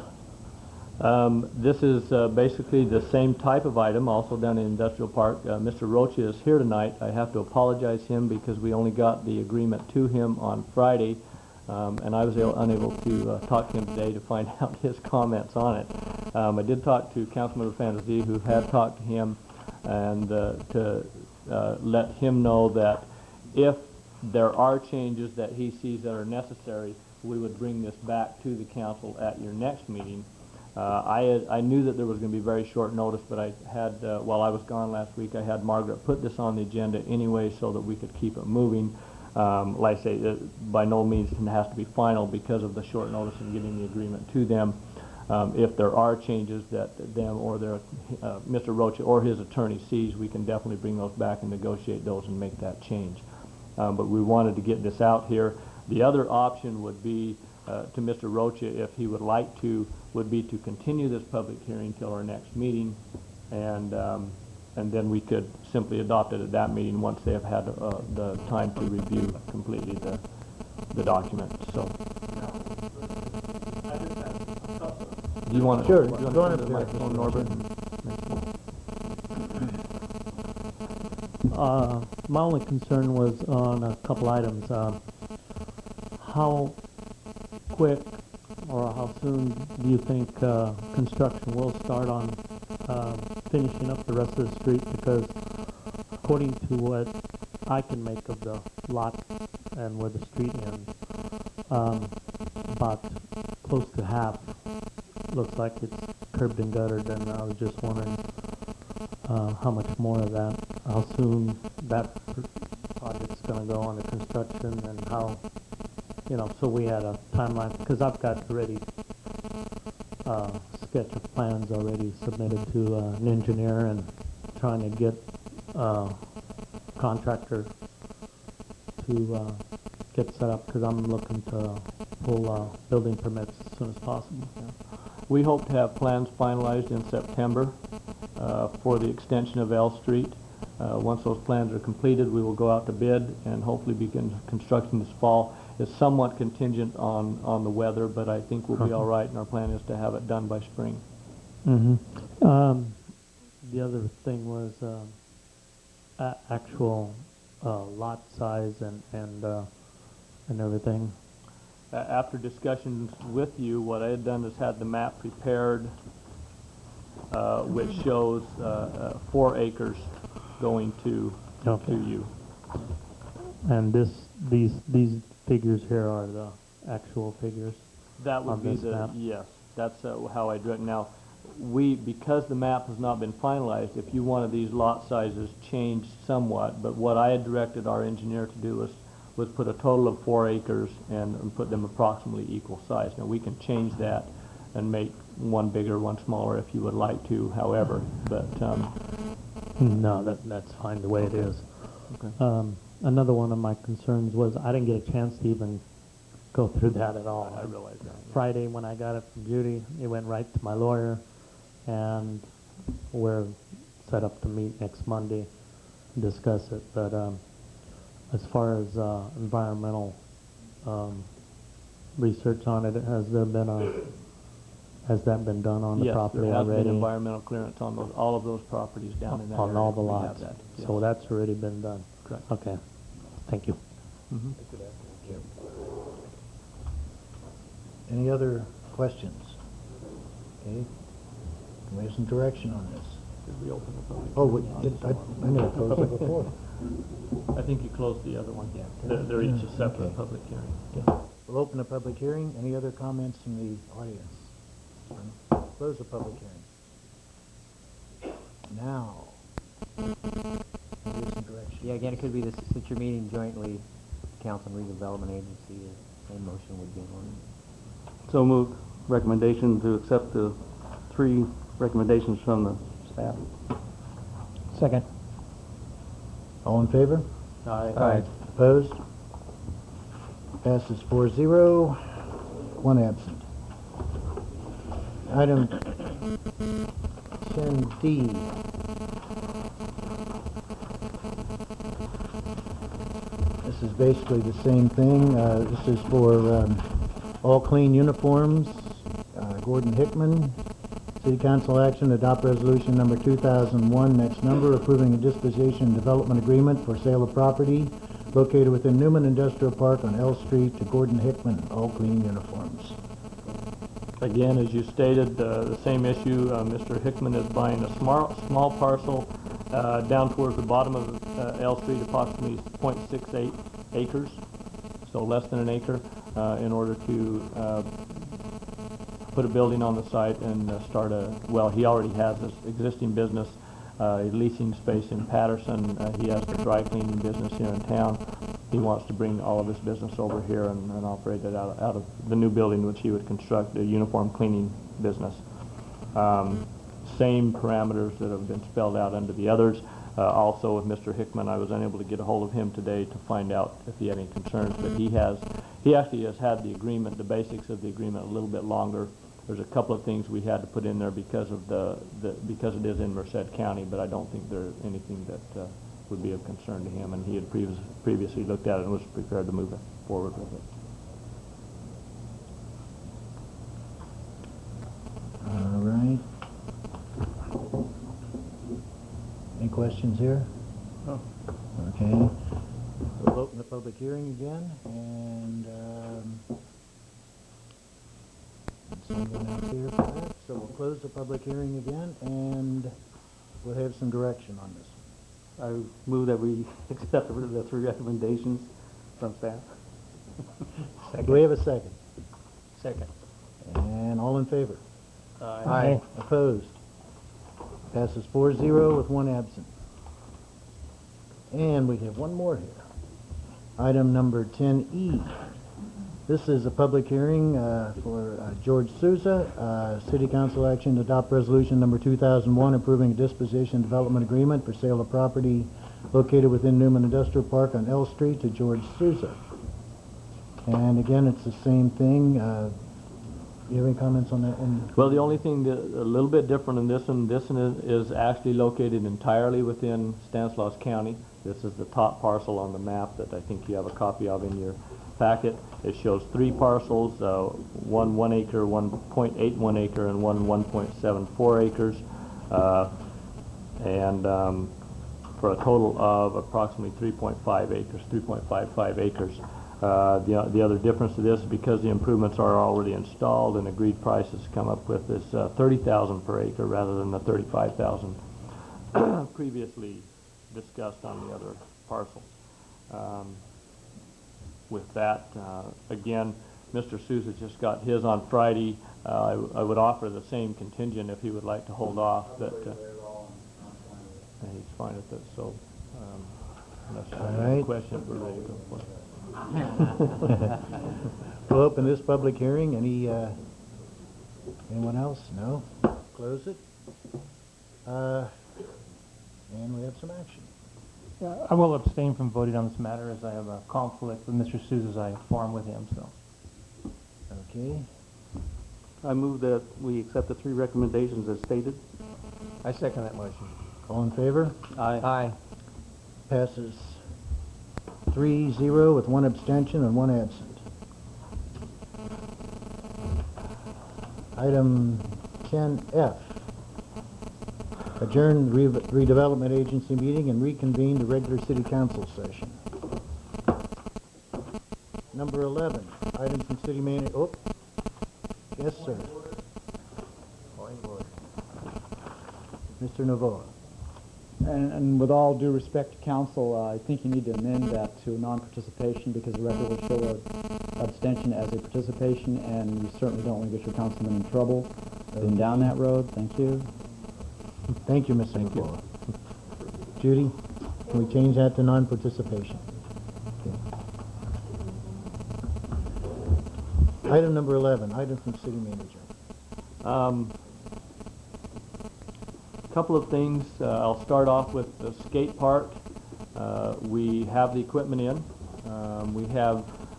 This is basically the same type of item, also down in Industrial Park. Mr. Rocha is here tonight. I have to apologize to him because we only got the agreement to him on Friday, and I was unable to talk to him today to find out his comments on it. I did talk to Councilmember Fantasy, who had talked to him, and to let him know that if there are changes that he sees that are necessary, we would bring this back to the council at your next meeting. I knew that there was going to be very short notice, but I had, while I was gone last week, I had Margaret put this on the agenda anyway so that we could keep it moving. Like I say, by no means it has to be final because of the short notice and getting the agreement to them. If there are changes that them or their Mr. Rocha or his attorney sees, we can definitely bring those back and negotiate those and make that change. But we wanted to get this out here. The other option would be to Mr. Rocha, if he would like to, would be to continue this public hearing till our next meeting, and then we could simply adopt it at that meeting once they have had the time to review completely the document. So, do you want to? Sure, Do you want go to on come up to the there. microphone, Norbert? My only concern was on a couple items. How quick or how soon do you think construction will start on finishing up the rest of the street? Because according to what I can make of the lot and where the street ends, about close to half looks like it's curbed and guttered, and I was just wondering how much more of that, how soon that project's going to go under construction, and how, so we had a timeline, because I've got already sketch of plans already submitted to an engineer and trying to get contractor to get set up, because I'm looking to pull building permits as soon as possible. We hope to have plans finalized in September for the extension of L Street. Once those plans are completed, we will go out to bid and hopefully begin construction this fall. It's somewhat contingent on the weather, but I think we'll be all right, and our plan is to have it done by spring. Mm-hmm. The other thing was actual lot size and everything. After discussions with you, what I had done is had the map prepared, which shows 4 acres going to you. And these figures here are the actual figures. That would on be this map? yes. That's how I drew it. Now, because the map has not been finalized, if you wanted these lot sizes changed somewhat, but what I had directed our engineer to do was put a total of 4 acres and put them approximately equal size. Now, we can change that and make one bigger, one smaller if you would like to, however, but no, that's fine the way it is. okay. Another one of my concerns was I didn't get a chance to even go through that at all. I realize that. Friday when I got it from Judy, it went right to my lawyer, and we're set up to meet next Monday and discuss it. But as far as environmental research on it, has that been done on the property Yes, there has already? been environmental clearance on all of those properties down in that area. On all the We have lots. that, yes. So that's already been done. Correct. Okay. Thank you. Mhm. Any other questions? Okay. Can we have some direction on this? Did we open the public? Oh, I never closed it before. I think you closed the other one. Yeah. They're each a separate Okay. public hearing. We'll open the public hearing. Any other comments from the audience? Close the public hearing. Now, give some direction. Yeah, again, it could be this, since you're meeting jointly, Council and Redevelopment Agency, the same motion would be in order. So moved. Recommendation to accept the 3 recommendations from the staff. Second. All in favor? Aye. Opposed? Passes 4-0, 1 absent. Item 10D. This is basically the same thing. This is for all clean uniforms. Gordon Hickman. City Council action, adopt resolution number 2001, next number, approving a disposition and development agreement for sale of property located within Newman Industrial Park on L Street to Gordon Hickman, all clean uniforms. Again, as you stated, the same issue. Mr. Hickman is buying a small parcel down towards the bottom of L Street, approximately 0.68 acres, so less than an acre, in order to put a building on the site and start he already has this existing business, leasing space in Patterson. He has the dry cleaning business here in town. He wants to bring all of his business over here and operate it out of the new building, which he would construct a uniform cleaning business. Same parameters that have been spelled out under the others. Also with Mr. Hickman, I was unable to get a hold of him today to find out if he had any concerns, but he actually has had the agreement, the basics of the agreement, a little bit longer. There's a couple of things we had to put in there because of because it is in Merced County, but I don't think there's anything that would be of concern to him, and he had previously looked at it and was prepared to move it forward with it. All right. Any questions here? No. Okay. We'll open the public hearing again, and someone else here perhaps. So we'll close the public hearing again, and we'll have some direction on this. I move that we accept the 3 recommendations from staff. Do we have a second? Second. And all in favor? Aye. Opposed? Passes 4-0 with 1 absent. And we have one more here. Item number 10E. This is a public hearing for George Souza. City Council action to adopt resolution number 2001 approving a disposition development agreement for sale of property located within Newman Industrial Park on L Street to George Souza. And again, it's the same thing. You have any comments on that one? Well, the only thing that a little bit different in this one is actually located entirely within Stanislaus County. This is the top parcel on the map that I think you have a copy of in your packet. It shows 3 parcels, one 1 acre, 1.81 acre, and one 1.74 acres, and for a total of approximately 3.5 acres, 3.55 acres. The other difference to this is because the improvements are already installed and agreed prices come up with is $30,000 per acre rather than the $35,000 previously discussed on the other parcels. With that, again, Mr. Souza just got his on Friday. I would offer the same contingent if he would like to hold off, but he's fine with it. So, unless you have any questions, we're ready to go for it. We'll open this public hearing. Anyone else? No? Close it. And we have some action. Yeah, I will abstain from voting on this matter as I have a conflict with Mr. Souza's. I farm with him, so. Okay. I move that we accept the 3 recommendations as stated. I second that motion. All in favor? Aye. Passes 3-0 with 1 abstention and 1 absent. Item 10F. Adjourn redevelopment agency meeting and reconvene the regular city council session. Number 11, items from city manager. Oh, Yes, sir. Mr. Novoa. And with all due respect to council, I think you need to amend that to non-participation because the record will show a abstention as a participation, and you certainly don't want to get your councilman in trouble. Been down that road. Thank you. Thank you, Mr. Novoa. Judy, can we change that to non-participation? Okay. Item number 11, item from city manager. Couple of things. I'll start off with the skate park. We have the equipment in.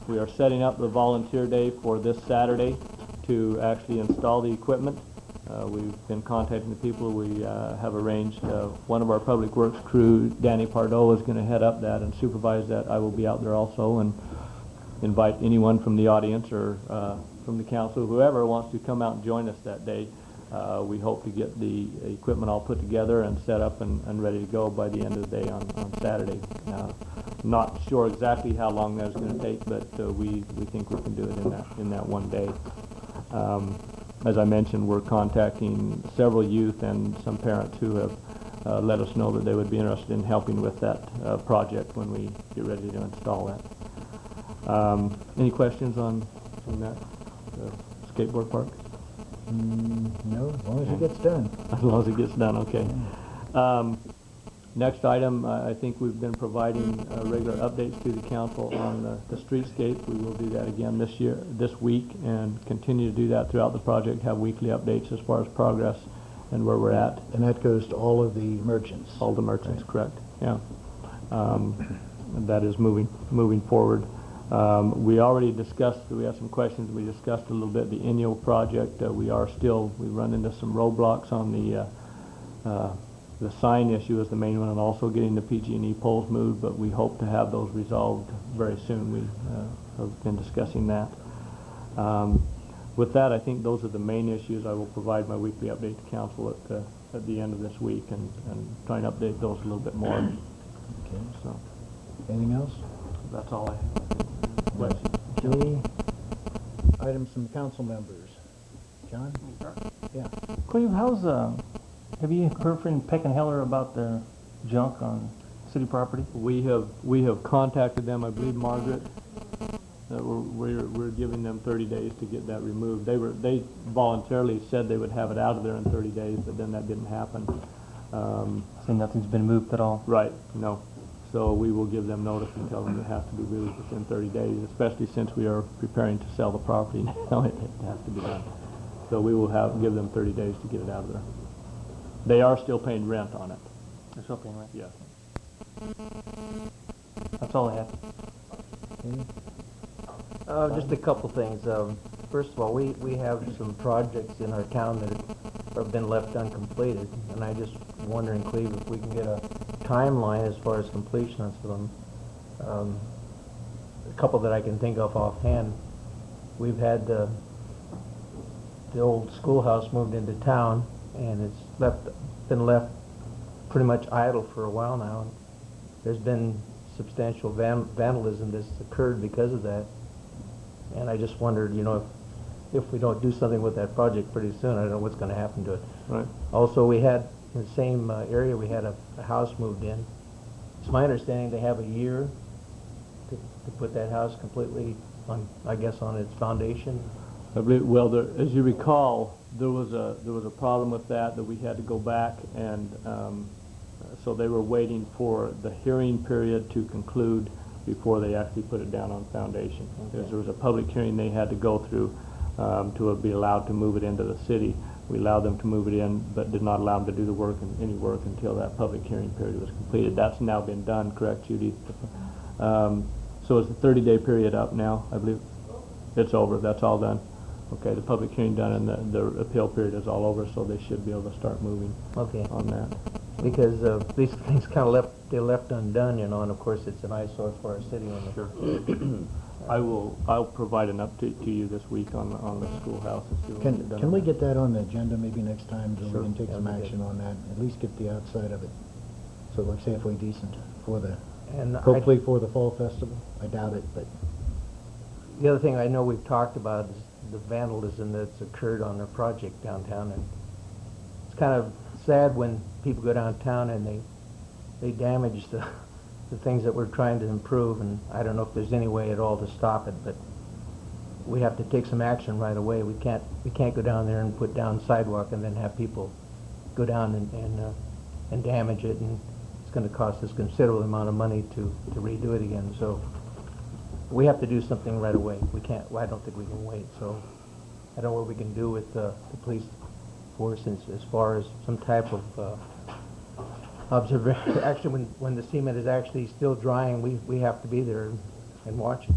We are setting up the volunteer day for this Saturday to actually install the equipment. We've been contacting the people. We have arranged one of our public works crew, Danny Pardo, is going to head up that and supervise that. I will be out there also and invite anyone from the audience or from the council, whoever wants to come out and join us that day. We hope to get the equipment all put together and set up and ready to go by the end of the day on Saturday. Not sure exactly how long that's going to take, but we think we can do it in that one day. As I mentioned, we're contacting several youth and some parents who have let us know that they would be interested in helping with that project when we get ready to install that. Any questions on that skateboard park? No, as long as it gets done. As long as it gets done, okay. Next item, I think we've been providing regular updates to the council on the streetscape. We will do that again this week, and continue to do that throughout the project, have weekly updates as far as progress and where we're at. And that goes to all of the merchants? All the merchants, correct, yeah. That is moving forward. We already discussed, we have some questions, we discussed a little bit the Inyo project. We run into some roadblocks on the sign issue is the main one, and also getting the PG&E poles moved, but we hope to have those resolved very soon. We have been discussing that. With that, I think those are the main issues. I will provide my weekly update to council at the end of this week and try and update those a little bit more. Okay. So, anything else? that's all I have. Questions? Okay. Items from council members. John? Yeah. Cleve, have you heard from Peck and Heller about their junk on city property? We have contacted them. I believe Margaret. We're giving them 30 days to get that removed. They voluntarily said they would have it out of there in 30 days, but then that didn't happen. So nothing's been moved at all? Right. No. So we will give them notice and tell them it has to be released within 30 days, especially since we are preparing to sell the property now. It has to be done. So we will give them 30 days to get it out of there. They are still paying rent on it. They're still paying rent? Yes. That's all I have. Just a couple things. First of all, we have some projects in our town that have been left uncompleted, and I just wondering, Cleve, if we can get a timeline as far as completion of them. A couple that I can think of offhand. We've had the old schoolhouse moved into town, and it's been left pretty much idle for a while now. There's been substantial vandalism that's occurred because of that. And I just wondered, if we don't do something with that project pretty soon, I don't know what's going to happen to it. Right. Also, we had, in the same area, we had a house moved in. It's my understanding they have a year to put that house completely on, I guess, on its foundation. I believe, well, as you recall, there was a problem with that we had to go back, and so they were waiting for the hearing period to conclude before they actually put it down on foundation. Because there was a public hearing they had to go through to be allowed to move it into the city. We allowed them to move it in, but did not allow them to do any work until that public hearing period was completed. That's now been done, correct, Judy? So is the 30-day period up now, I believe? It's over, that's all done. Okay, the public hearing done and the appeal period is all over, so they should be able to start moving on that. Because these things kind of left undone, and of course it's an eyesore for our city. I'll provide an update to you this week on the schoolhouse. Can we get that on the agenda maybe next time, so Sure. we can take some action on that? At least get the outside of it, so it looks halfway decent for the, hopefully for the fall festival. I doubt it, but The other thing I know we've talked about is the vandalism that's occurred on the project downtown, and it's kind of sad when people go downtown and they damage the things that we're trying to improve, and I don't know if there's any way at all to stop it, but we have to take some action right away. We can't go down there and put down sidewalk and then have people go down and damage it, and it's going to cost us considerable amount of money to redo it again. So we have to do something right away. We can't. Well, I don't think we can wait. So I don't know what we can do with the police force as far as some type of observation. Actually, when the cement is actually still drying, we have to be there and watch it.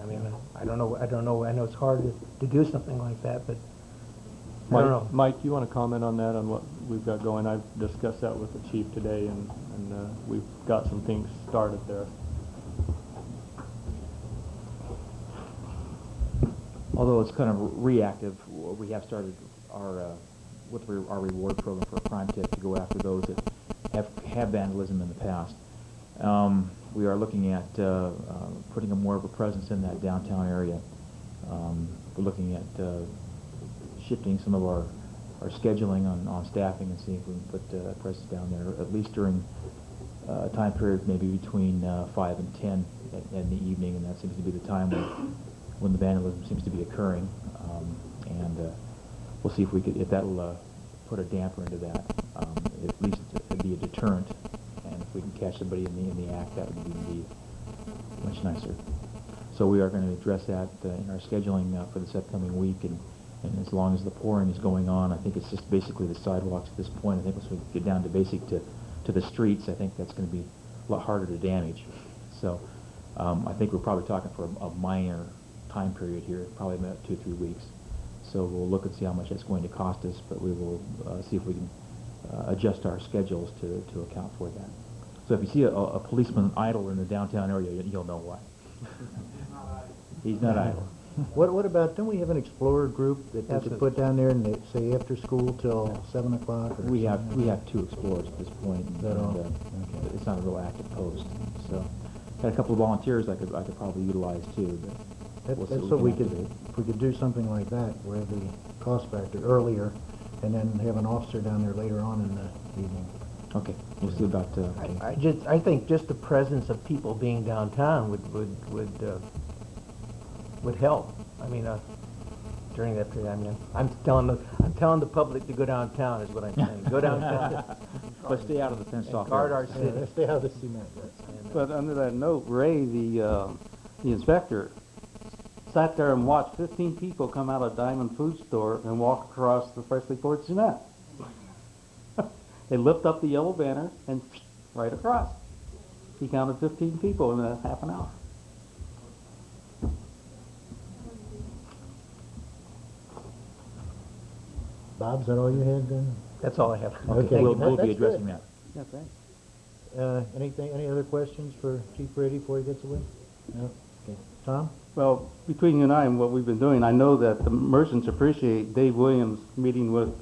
I mean, I don't know. I know it's hard to do something like that, but I don't know. Mike, you want to comment on that, on what we've got going? I've discussed that with the chief today, and we've got some things started there. Although it's kind of reactive, we have started our our reward program for crime tech to go after those that have vandalism in the past. We are looking at putting a more of a presence in that downtown area. We're looking at shifting some of our scheduling on staffing and seeing if we can put a presence down there, at least during a time period maybe between 5 and 10 in the evening, and that seems to be the time when the vandalism seems to be occurring. And we'll see if that'll put a damper into that. At least it'd be a deterrent. And if we can catch somebody in the act, that would be much nicer. So we are going to address that in our scheduling for this upcoming week, and as long as the pouring is going on, I think it's just basically the sidewalks at this point. I think once we get down to to the streets, I think that's going to be a lot harder to damage. So I think we're probably talking for a minor time period here, probably about 2-3 weeks. So we'll look and see how much that's going to cost us, but we will see if we can adjust our schedules to account for that. So if you see a policeman idle in the downtown area, you'll know why. He's not idle. What about, don't we have an explorer group that they could put down there and they say after school till 7 o'clock? We have 2 explorers at this point, and it's not a real active post. So got a couple of volunteers I could probably utilize too. But That's so we could, if we could do something like that, where the cost factor earlier, and then have an officer down there later on in the evening. Okay, we'll see about. I think just the presence of people being downtown would help. I mean, during that period, I mean, I'm telling the public to go downtown is what I'm saying. Go downtown. But stay out of the fenced off. Guard our city. Stay out of the cement. But under that note, Ray, the inspector, sat there and watched 15 people come out of Diamond Food Store and walk across the freshly poured cement. They lift up the yellow banner and right across. He counted 15 people in half an hour. Bob, is that all you had then? That's all I have. Okay. We'll That's be addressing good. that. Yeah, thanks. Any other questions for Chief Brady before he gets away? No? Okay. Tom? Well, between you and I and what we've been doing, I know that the merchants appreciate Dave Williams meeting with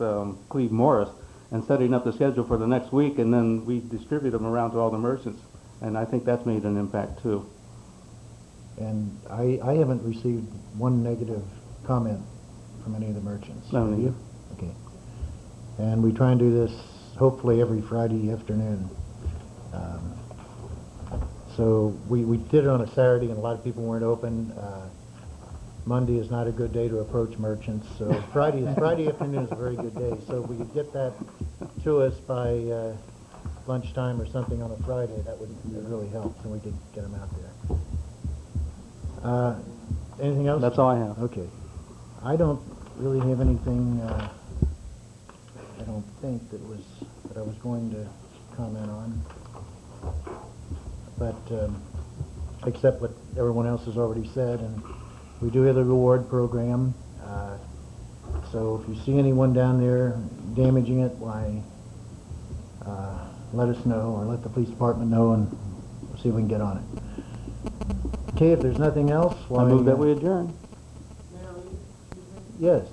Cleve Morris and setting up the schedule for the next week, and then we distribute them around to all the merchants. And I think that's made an impact too. And I haven't received one negative comment from any of the merchants. No, Have neither. you? Okay. And we try and do this hopefully every Friday afternoon. So we did it on a Saturday and a lot of people weren't open. Monday is not a good day to approach merchants, so Friday afternoon is a very good day. So if we could get that to us by lunchtime or something on a Friday, that would really help, and we could get them out there. Anything else? That's all I have. Okay. I don't really have anything, I don't think that I was going to comment on. But except what everyone else has already said, and we do have the reward program. So if you see anyone down there damaging it, why, let us know, or let the police department know, and we'll see if we can get on it. Okay, if there's nothing else, why... I move that we adjourn. Yes.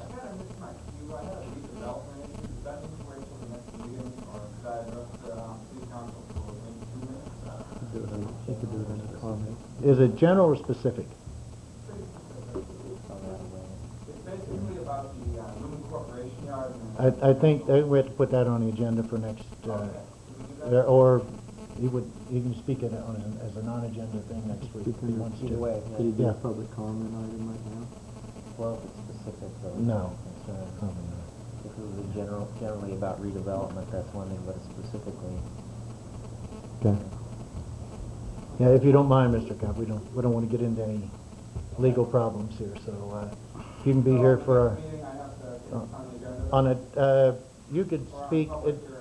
Is it general or specific? I think we have to put that on the agenda for next, or he can speak it as a non-agenda thing next week if he wants to. Either way, Could you do Yeah. a public comment item right now? well, if it's specific, though. No. Probably not. If it was generally about redevelopment, that's one thing, but specifically, Okay. Yeah, if you don't mind, Mr. Cobb, we don't want to get into any legal problems here, so, you can be here for on it, you could speak,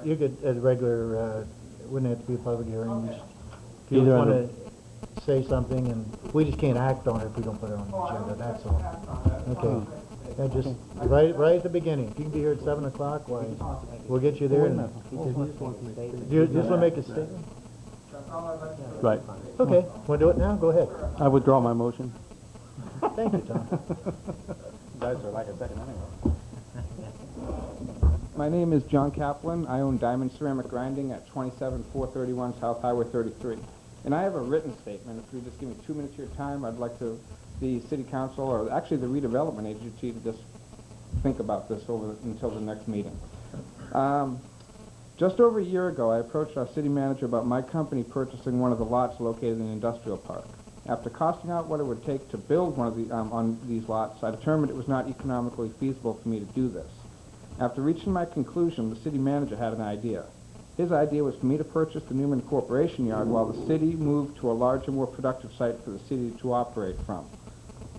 you could, as regular, it wouldn't have to be a public hearing, you just, if you Either want on to say something, and we just can't act on it if we don't put it on the agenda, that's all. Okay. Yeah, just right at the beginning, if you can be here at 7 o'clock, why, we'll get you there, and do you just want to make a statement? Right. Okay, want to do it now? Go ahead. I withdraw my motion. Thank you, Tom. Guys are like a second anyway. My name is John Kaplan. I own Diamond Ceramic Grinding at 27431 South Highway 33. And I have a written statement. If you just give me 2 minutes of your time, I'd like to, the City Council, or actually the Redevelopment Agency, to just think about this until the next meeting. Just over a year ago, I approached our city manager about my company purchasing one of the lots located in the industrial park. After costing out what it would take to build one of the, on these lots, I determined it was not economically feasible for me to do this. After reaching my conclusion, the city manager had an idea. His idea was for me to purchase the Newman Corporation Yard while the city moved to a larger, more productive site for the city to operate from.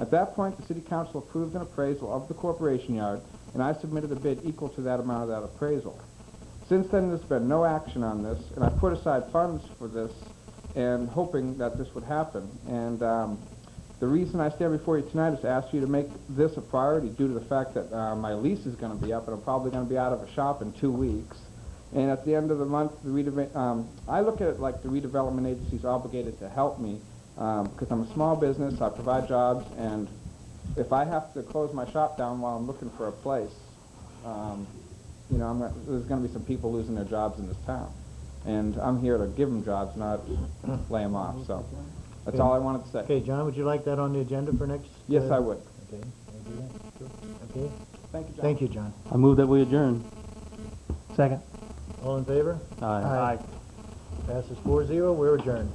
At that point, the City Council approved an appraisal of the Corporation Yard, and I submitted a bid equal to that amount of that appraisal. Since then, there's been no action on this, and I put aside funds for this and hoping that this would happen. And the reason I stand before you tonight is to ask you to make this a priority due to the fact that my lease is going to be up, and I'm probably going to be out of a shop in 2 weeks. And at the end of the month, I look at it like the redevelopment agency is obligated to help me because I'm a small business, I provide jobs, and if I have to close my shop down while I'm looking for a place, you know, there's going to be some people losing their jobs in this town. And I'm here to give them jobs, not lay them off. So that's all I wanted to say. Okay, John, would you like that on the agenda for next? Yes, I would. Okay. Can I do that? Okay. Thank you, John. Thank you, John. I move that we adjourn. Second. All in favor? Aye. Passes 4-0. We're adjourned.